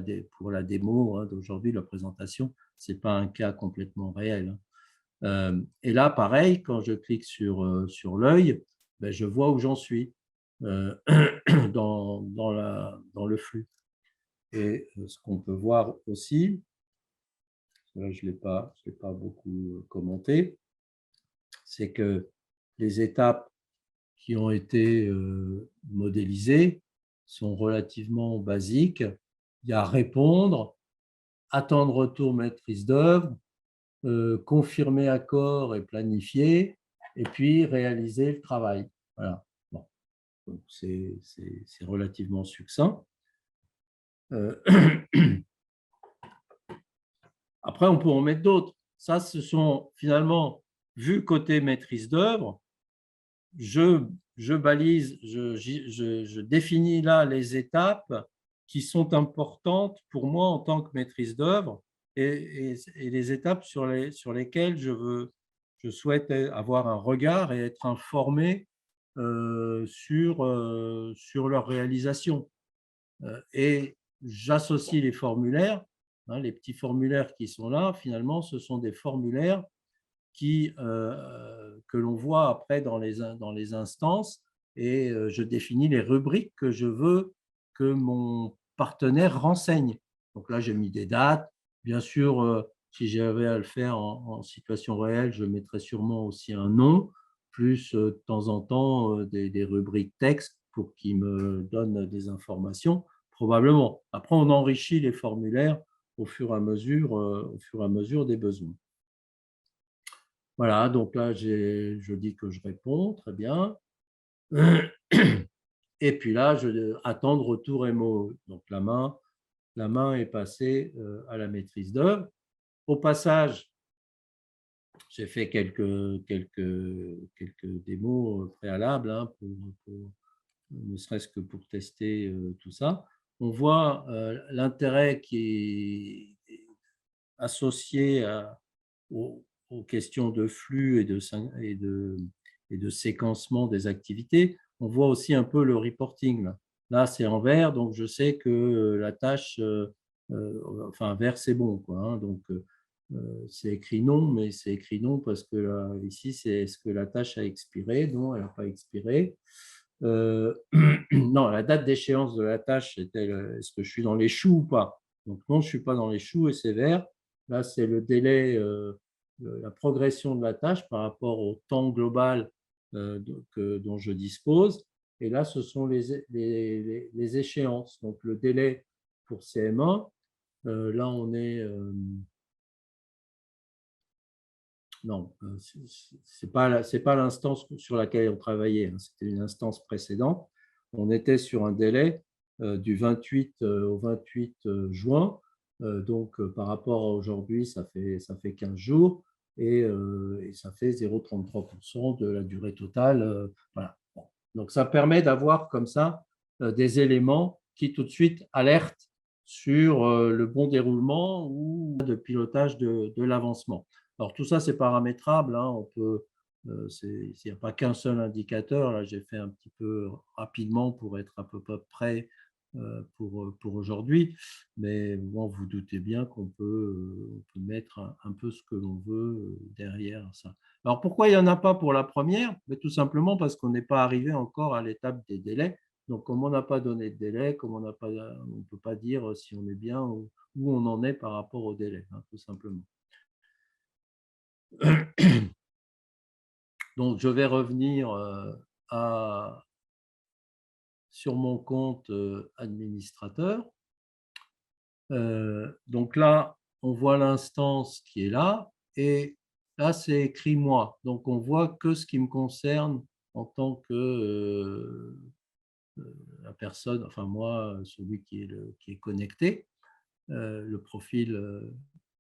démo hein, d'aujourd'hui, la présentation. Ce n'est pas un cas complètement réel. Et là, pareil, quand je clique sur l'œil, ben, je vois où j'en suis dans le flux. Et ce qu'on peut voir aussi, là, je ne l'ai pas beaucoup commenté, c'est que les étapes qui ont été modélisées sont relativement basiques. Il y a répondre, attendre retour maîtrise d'œuvre, confirmer accord et planifier, et puis réaliser le travail. Voilà. Bon. Donc, c'est relativement succinct. Après, on peut en mettre d'autres. Ça, ce sont finalement, vu côté maîtrise d'œuvre, je balise, je définis là les étapes qui sont importantes pour moi en tant que maîtrise d'œuvre et les étapes sur lesquelles je souhaite avoir un regard et être informé sur leur réalisation. Et j'associe les formulaires, hein, les petits formulaires qui sont là, finalement, ce sont des formulaires que l'on voit après dans les instances et je définis les rubriques que je veux que mon partenaire renseigne. Donc là, j'ai mis des dates. Bien sûr, si j'avais à le faire en situation réelle, je mettrais sûrement aussi un nom, plus de temps en temps des rubriques texte pour qu'il me donne des informations, probablement. Après, on enrichit les formulaires au fur et à mesure des besoins. Voilà, donc là, je dis que je réponds, très bien. Et puis là, je attendre retour MO. Donc la main est passée à la maîtrise d'œuvre. Au passage, j'ai fait quelques démos préalables, hein, ne serait-ce que pour tester tout ça. On voit l'intérêt qui est associé aux questions de flux et de séquencement des activités. On voit aussi un peu le reporting. Là, c'est en vert, donc je sais que la tâche, enfin, vert, c'est bon, quoi, hein, donc, c'est écrit non, mais c'est écrit non parce que là, ici, c'est est-ce que la tâche a expiré? Non, elle n'a pas expiré. Non, la date d'échéance de la tâche, c'était est-ce que je suis dans les choux ou pas? Donc non, je ne suis pas dans les choux et c'est vert. Là, c'est le délai, la progression de la tâche par rapport au temps global dont je dispose. Et là, ce sont les échéances. Donc, le délai pour CM1, là, on est… non, ce n'est pas l'instance sur laquelle on travaillait, hein, c'était une instance précédente. On était sur un délai du 28 au 28 juin. Donc, par rapport à aujourd'hui, ça fait 15 jours et ça fait 0,33% de la durée totale. Voilà. Bon. Donc, ça permet d'avoir comme ça des éléments qui tout de suite alertent sur le bon déroulement ou de pilotage de l'avancement. Alors, tout ça, c'est paramétrable. Hein, il n'y a pas qu'un seul indicateur. Là, j'ai fait un petit peu rapidement pour être à peu près pour aujourd'hui. Mais bon, vous doutez bien qu'on peut mettre un peu ce que l'on veut derrière ça. Alors, pourquoi il n'y en a pas pour la première? Mais tout simplement parce qu'on n'est pas arrivé encore à l'étape des délais. Donc, comme on n'a pas donné de délai, comme on ne peut pas dire si on est bien ou où on en est par rapport au délai, hein, tout simplement. Donc, je vais revenir sur mon compte administrateur. Donc là, on voit l'instance qui est là et là, c'est écrit moi. Donc, on voit que ce qui me concerne en tant que la personne, enfin moi, celui qui est connecté, le profil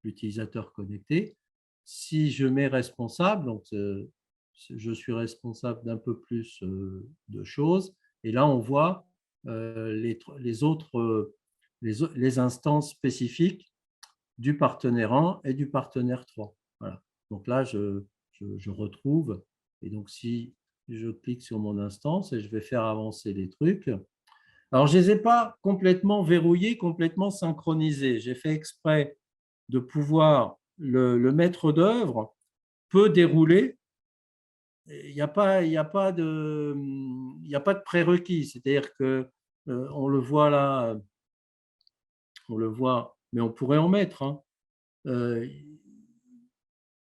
l'utilisateur connecté. Si je mets responsable, donc je suis responsable d'un peu plus de choses. Et là, on voit les autres, les instances spécifiques du partenaire 1 et du partenaire 3. Voilà. Donc là, je retrouve. Et donc, si je clique sur mon instance et je vais faire avancer les trucs, alors, je ne les ai pas complètement verrouillés, complètement synchronisés. J'ai fait exprès de pouvoir, le maître d'œuvre peut dérouler. Il n'y a pas, il y a pas de, il y a pas de prérequis. C'est-à-dire que on le voit là, on le voit, mais on pourrait en mettre. Hein.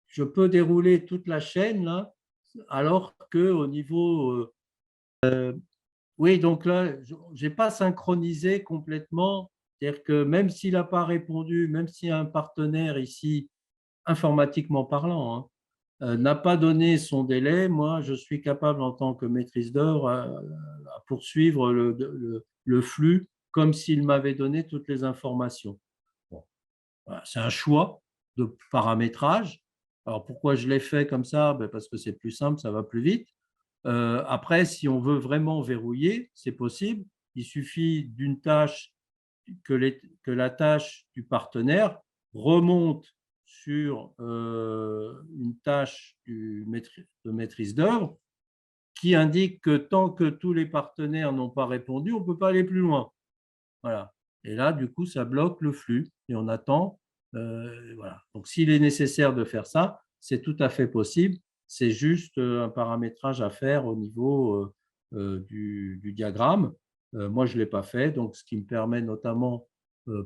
Je peux dérouler toute la chaîne là, alors que au niveau oui, donc là, je n'ai pas synchronisé complètement. C'est-à-dire que même s'il n'a pas répondu, même si un partenaire ici, informatiquement parlant, hein, n'a pas donné son délai, moi, je suis capable en tant que maîtrise d'œuvre à poursuivre le flux comme s'il m'avait donné toutes les informations. Bon, voilà, c'est un choix de paramétrage. Alors pourquoi je l'ai fait comme ça? Ben parce que c'est plus simple, ça va plus vite. Après, si on veut vraiment verrouiller, c'est possible. Il suffit d'une tâche que la tâche du partenaire remonte sur une tâche de maîtrise d'œuvre qui indique que tant que tous les partenaires n'ont pas répondu, on ne peut pas aller plus loin. Voilà. Et là, du coup, ça bloque le flux et on attend. Voilà. Donc, s'il est nécessaire de faire ça, c'est tout à fait possible. C'est juste un paramétrage à faire au niveau du diagramme. Moi, je ne l'ai pas fait, donc ce qui me permet notamment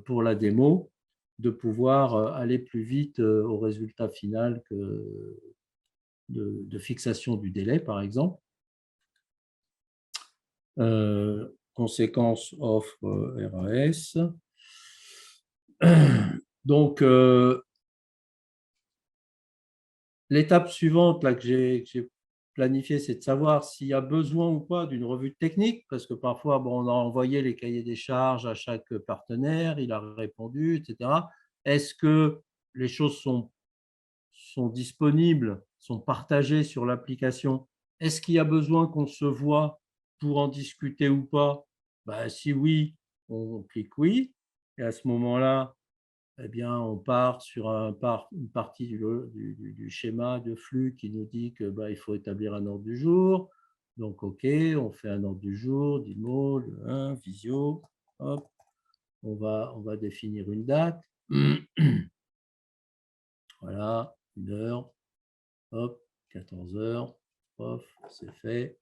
pour la démo de pouvoir aller plus vite au résultat final que de fixation du délai, par exemple. Conséquence offre RAS. Donc, l'étape suivante là, que j'ai planifiée, c'est de savoir s'il y a besoin ou pas d'une revue technique, parce que parfois, bon, on a envoyé les cahiers des charges à chaque partenaire, il a répondu, etc. Est-ce que les choses sont disponibles, sont partagées sur l'application? Est-ce qu'il y a besoin qu'on se voit pour en discuter ou pas? Ben, si oui, on clique oui. Et à ce moment-là, eh bien, on part sur une partie du schéma de flux qui nous dit que il faut établir un ordre du jour. Donc, OK, on fait un ordre du jour, Dimo, le 1, Visio. Hop, on va définir une date. Voilà, 1 heure. Hop, 14 heures. Hop, c'est fait.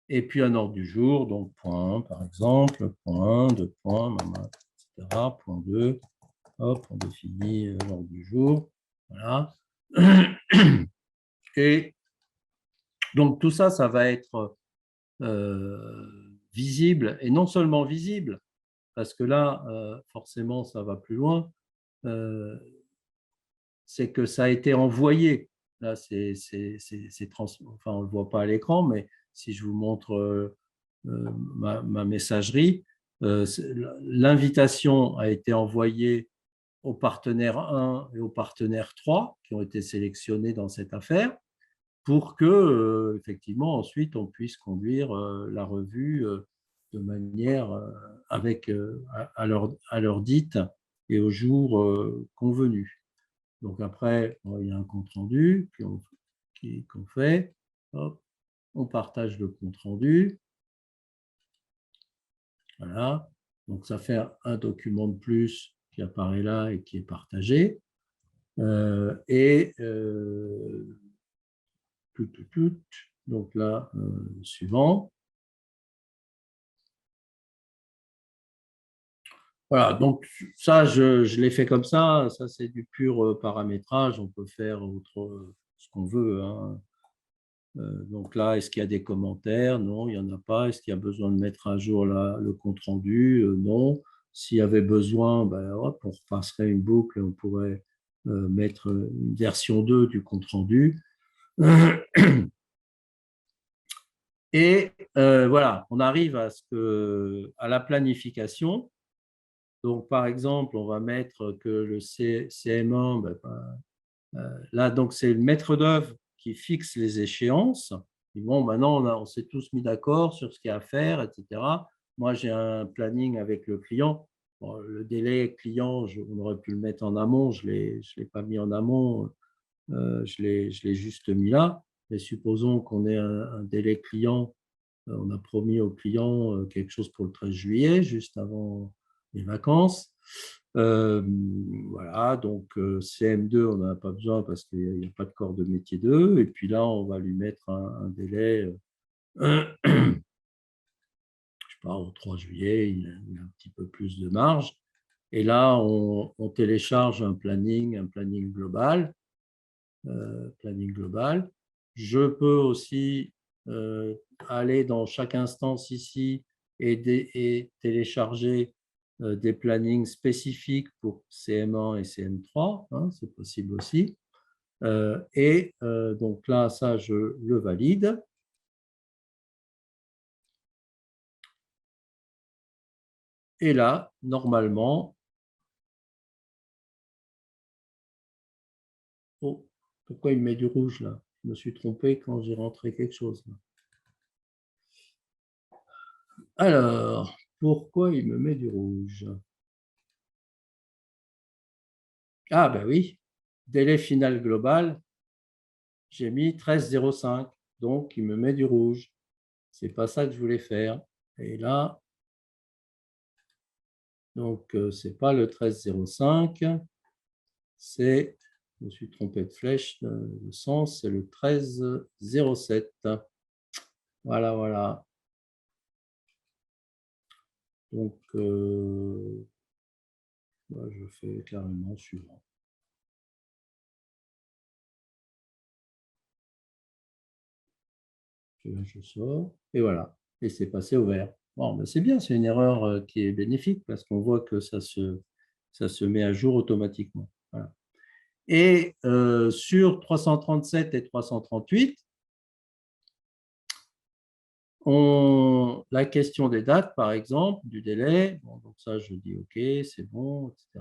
Et puis un ordre du jour, donc point 1 par exemple, point 1, 2 points, etc. Point 2. Hop, on définit l'ordre du jour. Voilà. Et donc, tout ça, ça va être visible, et non seulement visible, parce que là, forcément, ça va plus loin, c'est que ça a été envoyé. Là, enfin, on ne le voit pas à l'écran, mais si je vous montre ma messagerie, l'invitation a été envoyée au partenaire 1 et au partenaire 3 qui ont été sélectionnés dans cette affaire pour que, effectivement, ensuite, on puisse conduire la revue de manière avec, à l'heure dite et au jour convenu. Donc après, il y a un compte-rendu qu'on fait. Hop, on partage le compte-rendu. Voilà. Donc, ça fait un document de plus qui apparaît là et qui est partagé. Donc là, suivant. Voilà, donc ça, je l'ai fait comme ça. Ça, c'est du pur paramétrage. On peut faire ce qu'on veut, hein. Donc là, est-ce qu'il y a des commentaires? Non, il n'y en a pas. Est-ce qu'il y a besoin de mettre à jour le compte-rendu? Non. S'il y avait besoin, ben, hop, on repasserait une boucle et on pourrait mettre une version 2 du compte-rendu. Et voilà, on arrive à la planification. Donc, par exemple, on va mettre que le CM1, là, donc c'est le maître d'œuvre qui fixe les échéances. Et bon, maintenant, on s'est tous mis d'accord sur ce qu'il y a à faire, etc. Moi, j'ai un planning avec le client. Bon, le délai client, on aurait pu le mettre en amont. Je ne l'ai pas mis en amont. Je l'ai juste mis là. Mais supposons qu'on ait un délai client. On a promis au client quelque chose pour le 13 juillet, juste avant les vacances. Voilà, donc CM2, on n'en a pas besoin parce qu'il n'y a pas de corps de métier 2. Et puis là, on va lui mettre un délai, je ne sais pas, au 3 juillet, il a un petit peu plus de marge. Et là, on télécharge un planning global. Planning global. Je peux aussi aller dans chaque instance ici et télécharger des plannings spécifiques pour CM1 et CM3, hein, c'est possible aussi. Donc là, ça, je le valide. Et là, normalement, oh, pourquoi il met du rouge là? Je me suis trompé quand j'ai rentré quelque chose là. Alors, pourquoi il me met du rouge? Ah ben oui, délai final global, j'ai mis 13,05, donc il me met du rouge. C'est pas ça que je voulais faire. Et là, donc c'est pas le 13,05, c'est, je me suis trompé de flèche, le sens, c'est le 13,07. Voilà, voilà. Donc, je fais carrément suivant. Je sors, et voilà. Et c'est passé au vert. Bon, ben c'est bien, c'est une erreur qui est bénéfique parce qu'on voit que ça se met à jour automatiquement. Voilà. Et sur 337 et 338, la question des dates, par exemple, du délai, bon, donc ça, je dis OK, c'est bon, etc.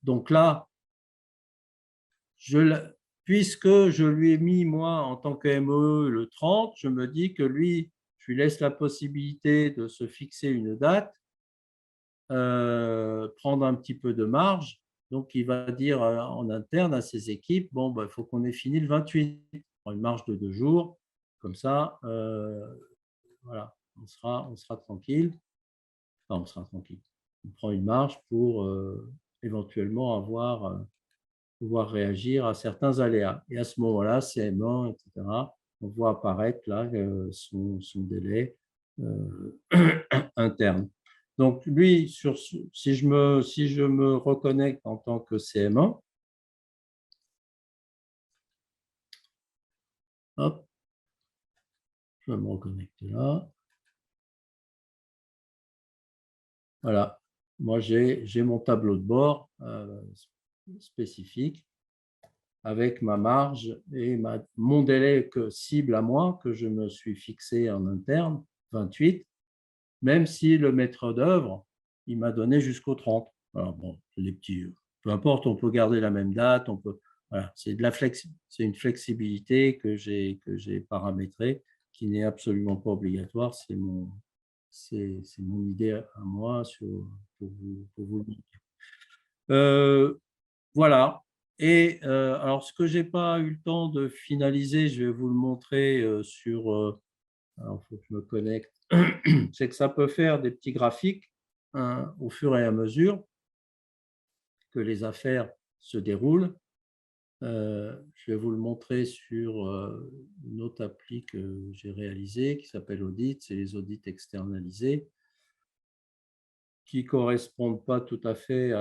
Donc là, puisque je lui ai mis, moi, en tant que ME, le 30, je me dis que lui, je lui laisse la possibilité de se fixer une date, prendre un petit peu de marge. Donc, il va dire en interne à ses équipes, bon, il faut qu'on ait fini le 28, une marge de 2 jours. Comme ça, voilà, on sera tranquille. Enfin, on sera tranquille. On prend une marge pour éventuellement pouvoir réagir à certains aléas. Et à ce moment-là, CM1, etc., on voit apparaître là son délai interne. Donc, lui, si je me reconnecte en tant que CM1, hop, je vais me reconnecter là. Voilà, moi j'ai mon tableau de bord spécifique avec ma marge et mon délai cible à moi que je me suis fixé en interne, 28, même si le maître d'œuvre, il m'a donné jusqu'au 30. Alors bon, les petits, peu importe, on peut garder la même date, voilà, c'est une flexibilité que j'ai paramétrée, qui n'est absolument pas obligatoire, c'est mon idée à moi pour vous le dire. Voilà. Et alors, ce que je n'ai pas eu le temps de finaliser, je vais vous le montrer alors, il faut que je me connecte c'est que ça peut faire des petits graphiques hein, au fur et à mesure que les affaires se déroulent. Je vais vous le montrer sur une autre appli que j'ai réalisée qui s'appelle Audit, c'est les audits externalisés qui ne correspondent pas tout à fait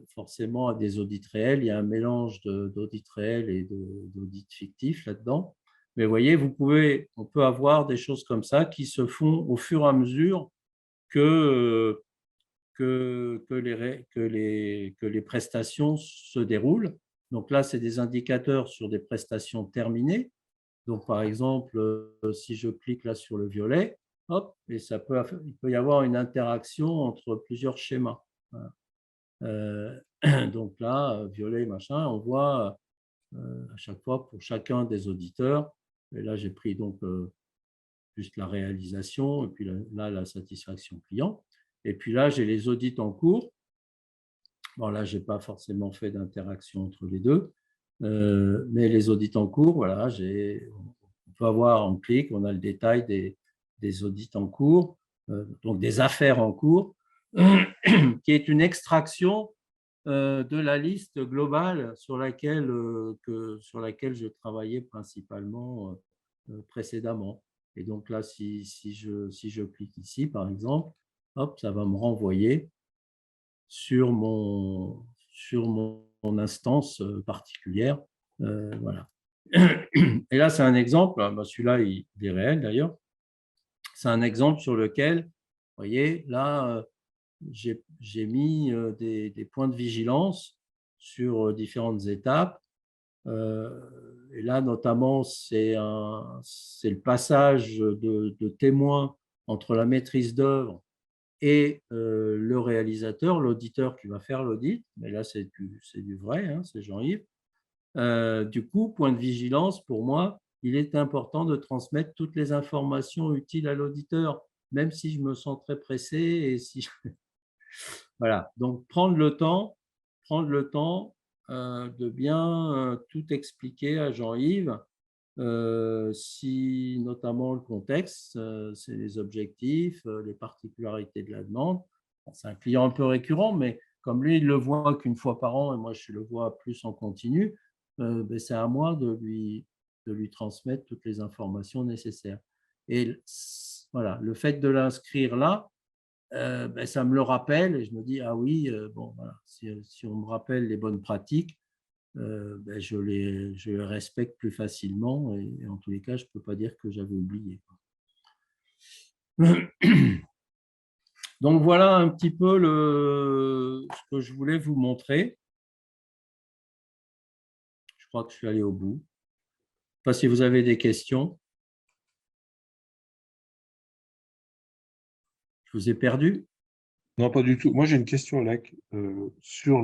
forcément à des audits réels. Il y a un mélange d'audits réels et d'audits fictifs là-dedans. Mais vous voyez, on peut avoir des choses comme ça qui se font au fur et à mesure que les prestations se déroulent. Donc là, c'est des indicateurs sur des prestations terminées. Donc, par exemple, si je clique là sur le violet, hop, et il peut y avoir une interaction entre plusieurs schémas. Voilà. Donc là, violet, machin, on voit à chaque fois pour chacun des auditeurs. Et là, j'ai pris donc juste la réalisation et puis là, la satisfaction client. Et puis là, j'ai les audits en cours. Bon, là, je n'ai pas forcément fait d'interaction entre les deux, mais les audits en cours, voilà, on peut avoir, on clique, on a le détail des audits en cours, donc des affaires en cours, qui est une extraction de la liste globale sur laquelle je travaillais principalement précédemment. Et donc là, si je clique ici, par exemple, hop, ça va me renvoyer sur mon instance particulière. Voilà. Et là, c'est un exemple, celui-là, il est réel d'ailleurs. C'est un exemple sur lequel, vous voyez, là, j'ai mis des points de vigilance sur différentes étapes. Et là, notamment, c'est le passage de témoins entre la maîtrise d'œuvre et le réalisateur, l'auditeur qui va faire l'audit. Mais là, c'est du vrai, hein, c'est Jean-Yves. Du coup, point de vigilance, pour moi, il est important de transmettre toutes les informations utiles à l'auditeur, même si je me sens très pressé et si voilà. Donc, prendre le temps de bien tout expliquer à Jean-Yves, si notamment le contexte, c'est les objectifs, les particularités de la demande. Bon, c'est un client un peu récurrent, mais comme lui, il le voit qu'une fois par an et moi, je le vois plus en continu, ben, c'est à moi de lui transmettre toutes les informations nécessaires. Et voilà, le fait de l'inscrire là, ben, ça me le rappelle et je me dis, ah oui, bon, voilà, si on me rappelle les bonnes pratiques, ben, je les respecte plus facilement et en tous les cas, je ne peux pas dire que j'avais oublié. Donc voilà un petit peu ce que je voulais vous montrer. Je crois que je suis allé au bout. Je ne sais pas si vous avez des questions. Je vous ai perdu. Non, pas du tout. Moi, j'ai une question, Lec, sur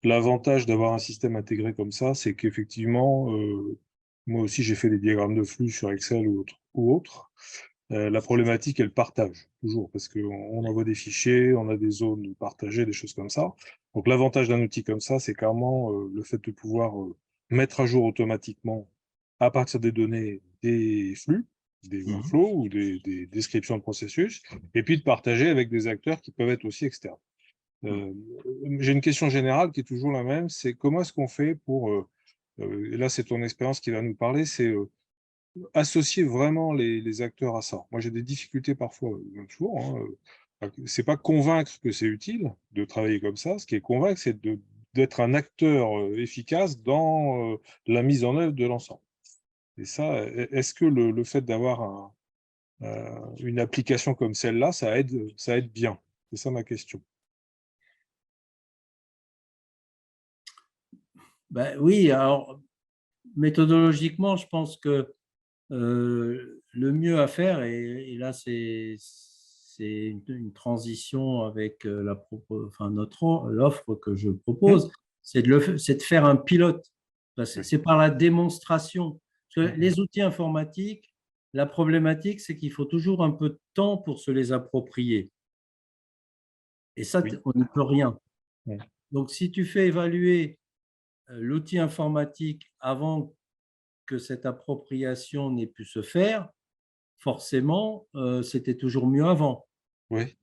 l'avantage d'avoir un système intégré comme ça, c'est qu'effectivement, moi aussi, j'ai fait des diagrammes de flux sur Excel ou autre. La problématique est le partage, toujours, parce qu'on envoie des fichiers, on a des zones partagées, des choses comme ça. Donc, l'avantage d'un outil comme ça, c'est clairement le fait de pouvoir mettre à jour automatiquement, à partir des données, des flux, des workflows ou des descriptions de processus, et puis de partager avec des acteurs qui peuvent être aussi externes. J'ai une question générale qui est toujours la même, c'est comment est-ce qu'on fait pour, et là c'est ton expérience qui va nous parler, c'est associer vraiment les acteurs à ça. Moi j'ai des difficultés parfois, toujours, hein, c'est pas convaincre que c'est utile de travailler comme ça, ce qui est convaincre c'est d'être un acteur efficace dans la mise en œuvre de l'ensemble. Et ça, est-ce que le fait d'avoir une application comme celle-là, ça aide bien? C'est ça ma question. Ben, oui, alors méthodologiquement, je pense que le mieux à faire, et là c'est une transition avec l'offre que je propose, c'est de faire un pilote. C'est par la démonstration. Parce que les outils informatiques, la problématique, c'est qu'il faut toujours un peu de temps pour se les approprier. Et ça, Oui. on n'y peut rien. Ouais. Donc, si tu fais évaluer l'outil informatique avant que cette appropriation n'ait pu se faire, forcément, c'était toujours mieux avant. Oui,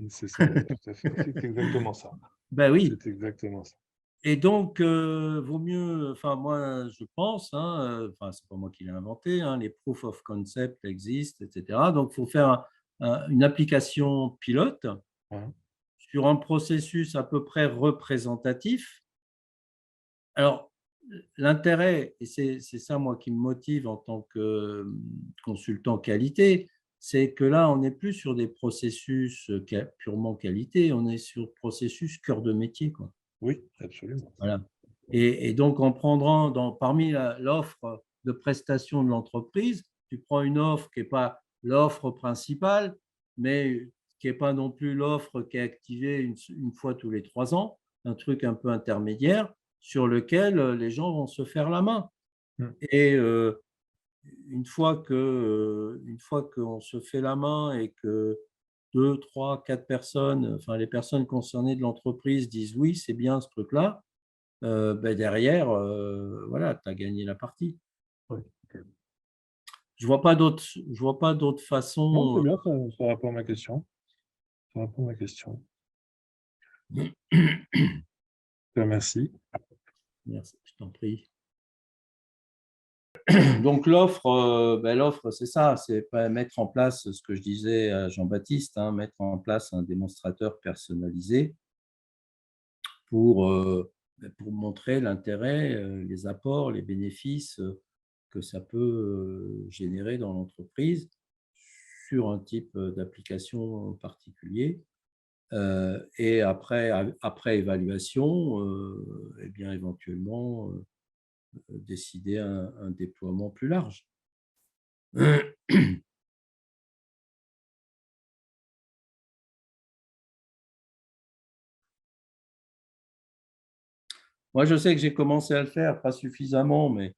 c'est ça, tout à fait. C'est exactement ça. Ben oui. C'est exactement ça. Et donc, vaut mieux, enfin moi je pense, hein, enfin c'est pas moi qui l'ai inventé, hein, les proof of concept existent, etc. Donc, il faut faire une application pilote Hein. sur un processus à peu près représentatif. Alors, l'intérêt, et c'est ça moi qui me motive en tant que consultant qualité, c'est que là, on n'est plus sur des processus purement qualité, on est sur processus cœur de métier, quoi. Oui, absolument. Voilà. Et donc, en prenant parmi l'offre de prestation de l'entreprise, tu prends une offre qui n'est pas l'offre principale, mais qui n'est pas non plus l'offre qui est activée une fois tous les 3 ans, un truc un peu intermédiaire sur lequel les gens vont se faire la main. Mm. Et une fois qu'on se fait la main et que 2, 3, 4 personnes, enfin les personnes concernées de l'entreprise disent oui, c'est bien ce truc-là, ben derrière, voilà, tu as gagné la partie. Oui. Je vois pas d'autre Non, c'est façon. bien, ça répond à ma question. Ça répond à ma question. Merci. Merci, je t'en prie. Donc l'offre, c'est ça, c'est pas mettre en place ce que je disais à Jean-Baptiste, hein, mettre en place un démonstrateur personnalisé pour montrer l'intérêt, les apports, les bénéfices que ça peut générer dans l'entreprise sur un type d'application particulier. Et après évaluation, eh bien, éventuellement, décider un déploiement plus large. Moi, je sais que j'ai commencé à le faire, pas suffisamment, mais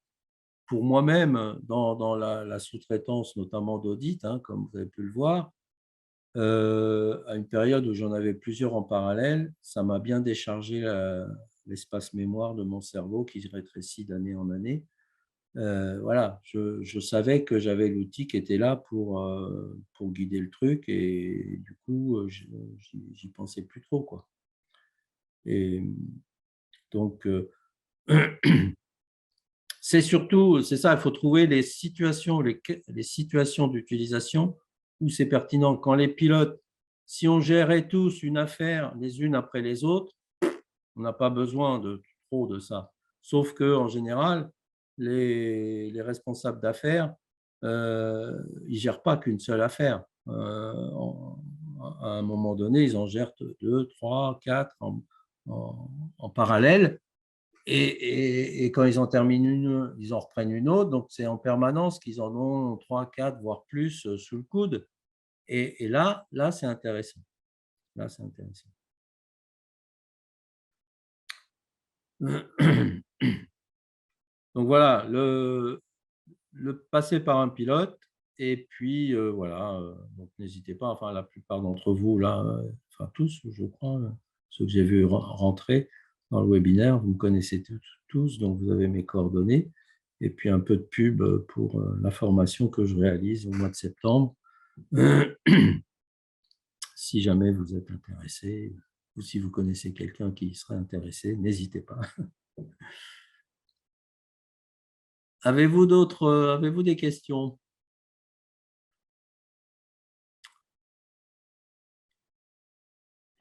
pour moi-même, dans la sous-traitance, notamment d'audit, hein, comme vous avez pu le voir, à une période où j'en avais plusieurs en parallèle, ça m'a bien déchargé l'espace mémoire de mon cerveau qui se rétrécit d'année en année. Voilà, je savais que j'avais l'outil qui était là pour guider le truc et du coup, j'y pensais plus trop, quoi. Et donc, c'est ça, il faut trouver les situations d'utilisation où c'est pertinent. Quand les pilotes, si on gérait tous une affaire les unes après les autres, on n'a pas besoin de trop de ça. Sauf qu'en général, les responsables d'affaires, ils ne gèrent pas qu'une seule affaire. À un moment donné, ils en gèrent 2, 3, 4 en parallèle. Et quand ils en terminent une, ils en reprennent une autre. Donc, c'est en permanence qu'ils en ont 3, 4, voire plus sous le coude. Et là, c'est intéressant. Là, c'est intéressant. Donc, voilà, le passer par un pilote. Et puis, voilà, donc n'hésitez pas, enfin, la plupart d'entre vous, là, enfin, tous, je crois, ceux que j'ai vus rentrer dans le webinaire, vous me connaissez tous, donc vous avez mes coordonnées. Et puis, un peu de pub pour la formation que je réalise au mois de septembre. Si jamais vous êtes intéressé, ou si vous connaissez quelqu'un qui serait intéressé, n'hésitez pas. Avez-vous des questions?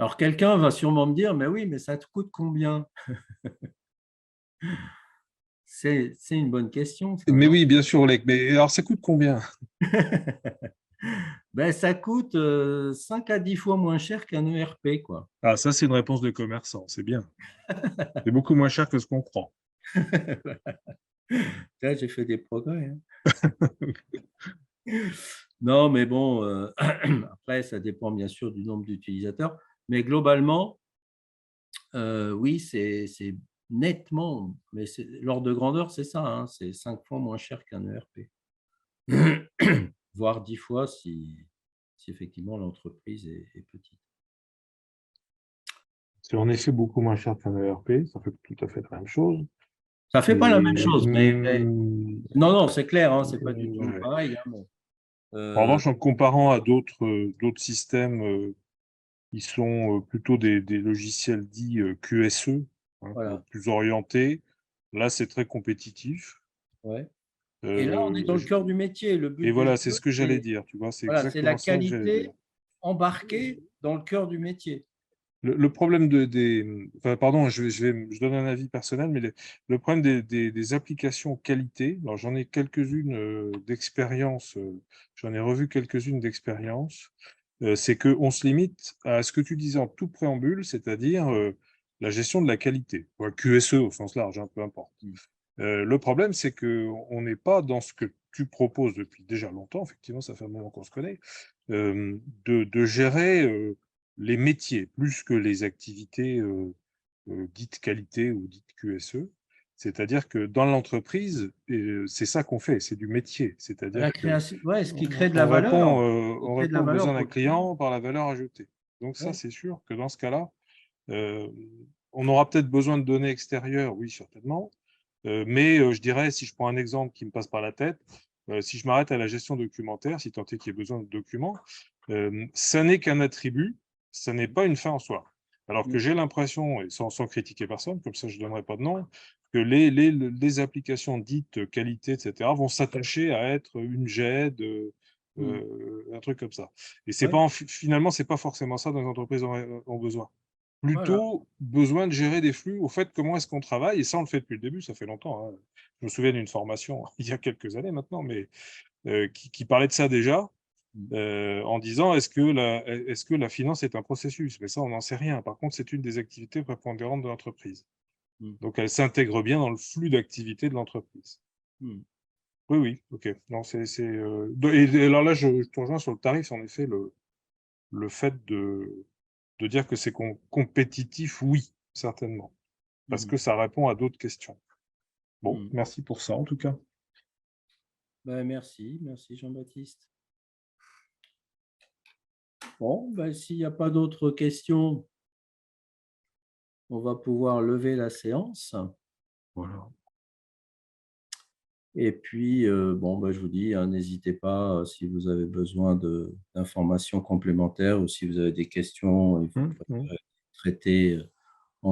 Alors, quelqu'un va sûrement me dire, mais oui, mais ça te coûte combien? C'est une bonne question, ça, Mais non? oui, bien sûr, Olek. Mais alors, ça coûte combien? Ben, ça coûte 5 à 10 fois moins cher qu'un ERP, quoi. Ah, ça, c'est une réponse de commerçant. C'est bien. C'est beaucoup moins cher que ce qu'on croit. Là, j'ai fait des progrès, hein. Non, mais bon, après, ça dépend bien sûr du nombre d'utilisateurs. Mais globalement, oui, c'est nettement, mais l'ordre de grandeur, c'est ça, hein, c'est 5 fois moins cher qu'un ERP. Voire 10 fois si effectivement l'entreprise est petite. C'est en effet beaucoup moins cher qu'un ERP. Ça fait tout à fait la même chose. Ça ne fait pas la même chose, mais Mm, non, c'est clair, hein, ce n'est pas du tout ouais. pareil, hein, En revanche, en comparant à d'autres systèmes, ils sont plutôt des logiciels dits QSE, hein, Voilà. plus orientés. Là, c'est très compétitif. Ouais. Et là, on est dans Euh, le cœur du métier. Le et but du voilà, c'est jeu, ce que j'allais c'est dire, tu vois, c'est voilà, c'est la exactement ça que j'allais dire. qualité embarquée dans le cœur du métier. Le problème enfin, pardon, je donne un avis personnel, mais le problème des applications qualité, alors j'en ai quelques-unes d'expérience, j'en ai revu quelques-unes d'expérience, c'est qu'on se limite à ce que tu disais en tout préambule, c'est-à-dire la gestion de la qualité, ou QSE au sens large, hein, peu importe. Mm. Le problème, c'est qu'on n'est pas dans ce que tu proposes depuis déjà longtemps, effectivement, ça fait un moment qu'on se connaît, de gérer les métiers plus que les activités dites qualité ou dites QSE. C'est-à-dire que dans l'entreprise, c'est ça qu'on fait, c'est du métier. La C'est-à-dire que création, ouais, ce qui crée de la on valeur, répond, qui on crée de répond la aux valeur besoins pour d'un le client. client par la valeur ajoutée. Donc ça, Ouais. c'est sûr que dans ce cas-là, euh, on aura peut-être besoin de données extérieures, oui, certainement. Mais je dirais, si je prends un exemple qui me passe par la tête, si je m'arrête à la gestion documentaire, si tant est qu'il y ait besoin de documents, ça n'est qu'un attribut, ça n'est pas une fin en soi. Alors que Mm. j'ai l'impression, et sans critiquer personne, comme ça je ne donnerai pas de nom, que les applications dites qualité, etc., vont s'attacher à être une GED, Mm. un truc comme ça. Et c'est Ouais. pas finalement, c'est pas forcément ça dont les entreprises ont besoin. Voilà. Plutôt besoin de gérer des flux. Au fait, comment est-ce qu'on travaille? Et ça, on le fait depuis le début, ça fait longtemps, hein. Je me souviens d'une formation il y a quelques années maintenant, mais qui parlait de ça déjà, Mm. en disant est-ce que la finance est un processus? Mais ça, on n'en sait rien. Par contre, c'est une des activités prépondérantes de l'entreprise. Mm. Donc, elle s'intègre bien dans le flux d'activité de l'entreprise. Mm. Oui, oui, ok. Non, et alors là, je te rejoins sur le tarif, en effet, le fait de dire que c'est compétitif, oui, certainement, parce Mm. que ça répond à d'autres questions. Bon, Mm. merci pour ça, en tout cas. Ben, merci Jean-Baptiste. Bon, ben, s'il n'y a pas d'autres questions, on va pouvoir lever la séance. Voilà. Et puis, bon, ben, je vous dis, hein, n'hésitez pas si vous avez besoin d'informations complémentaires ou si vous avez des questions et vous Hum, hum. préférez traiter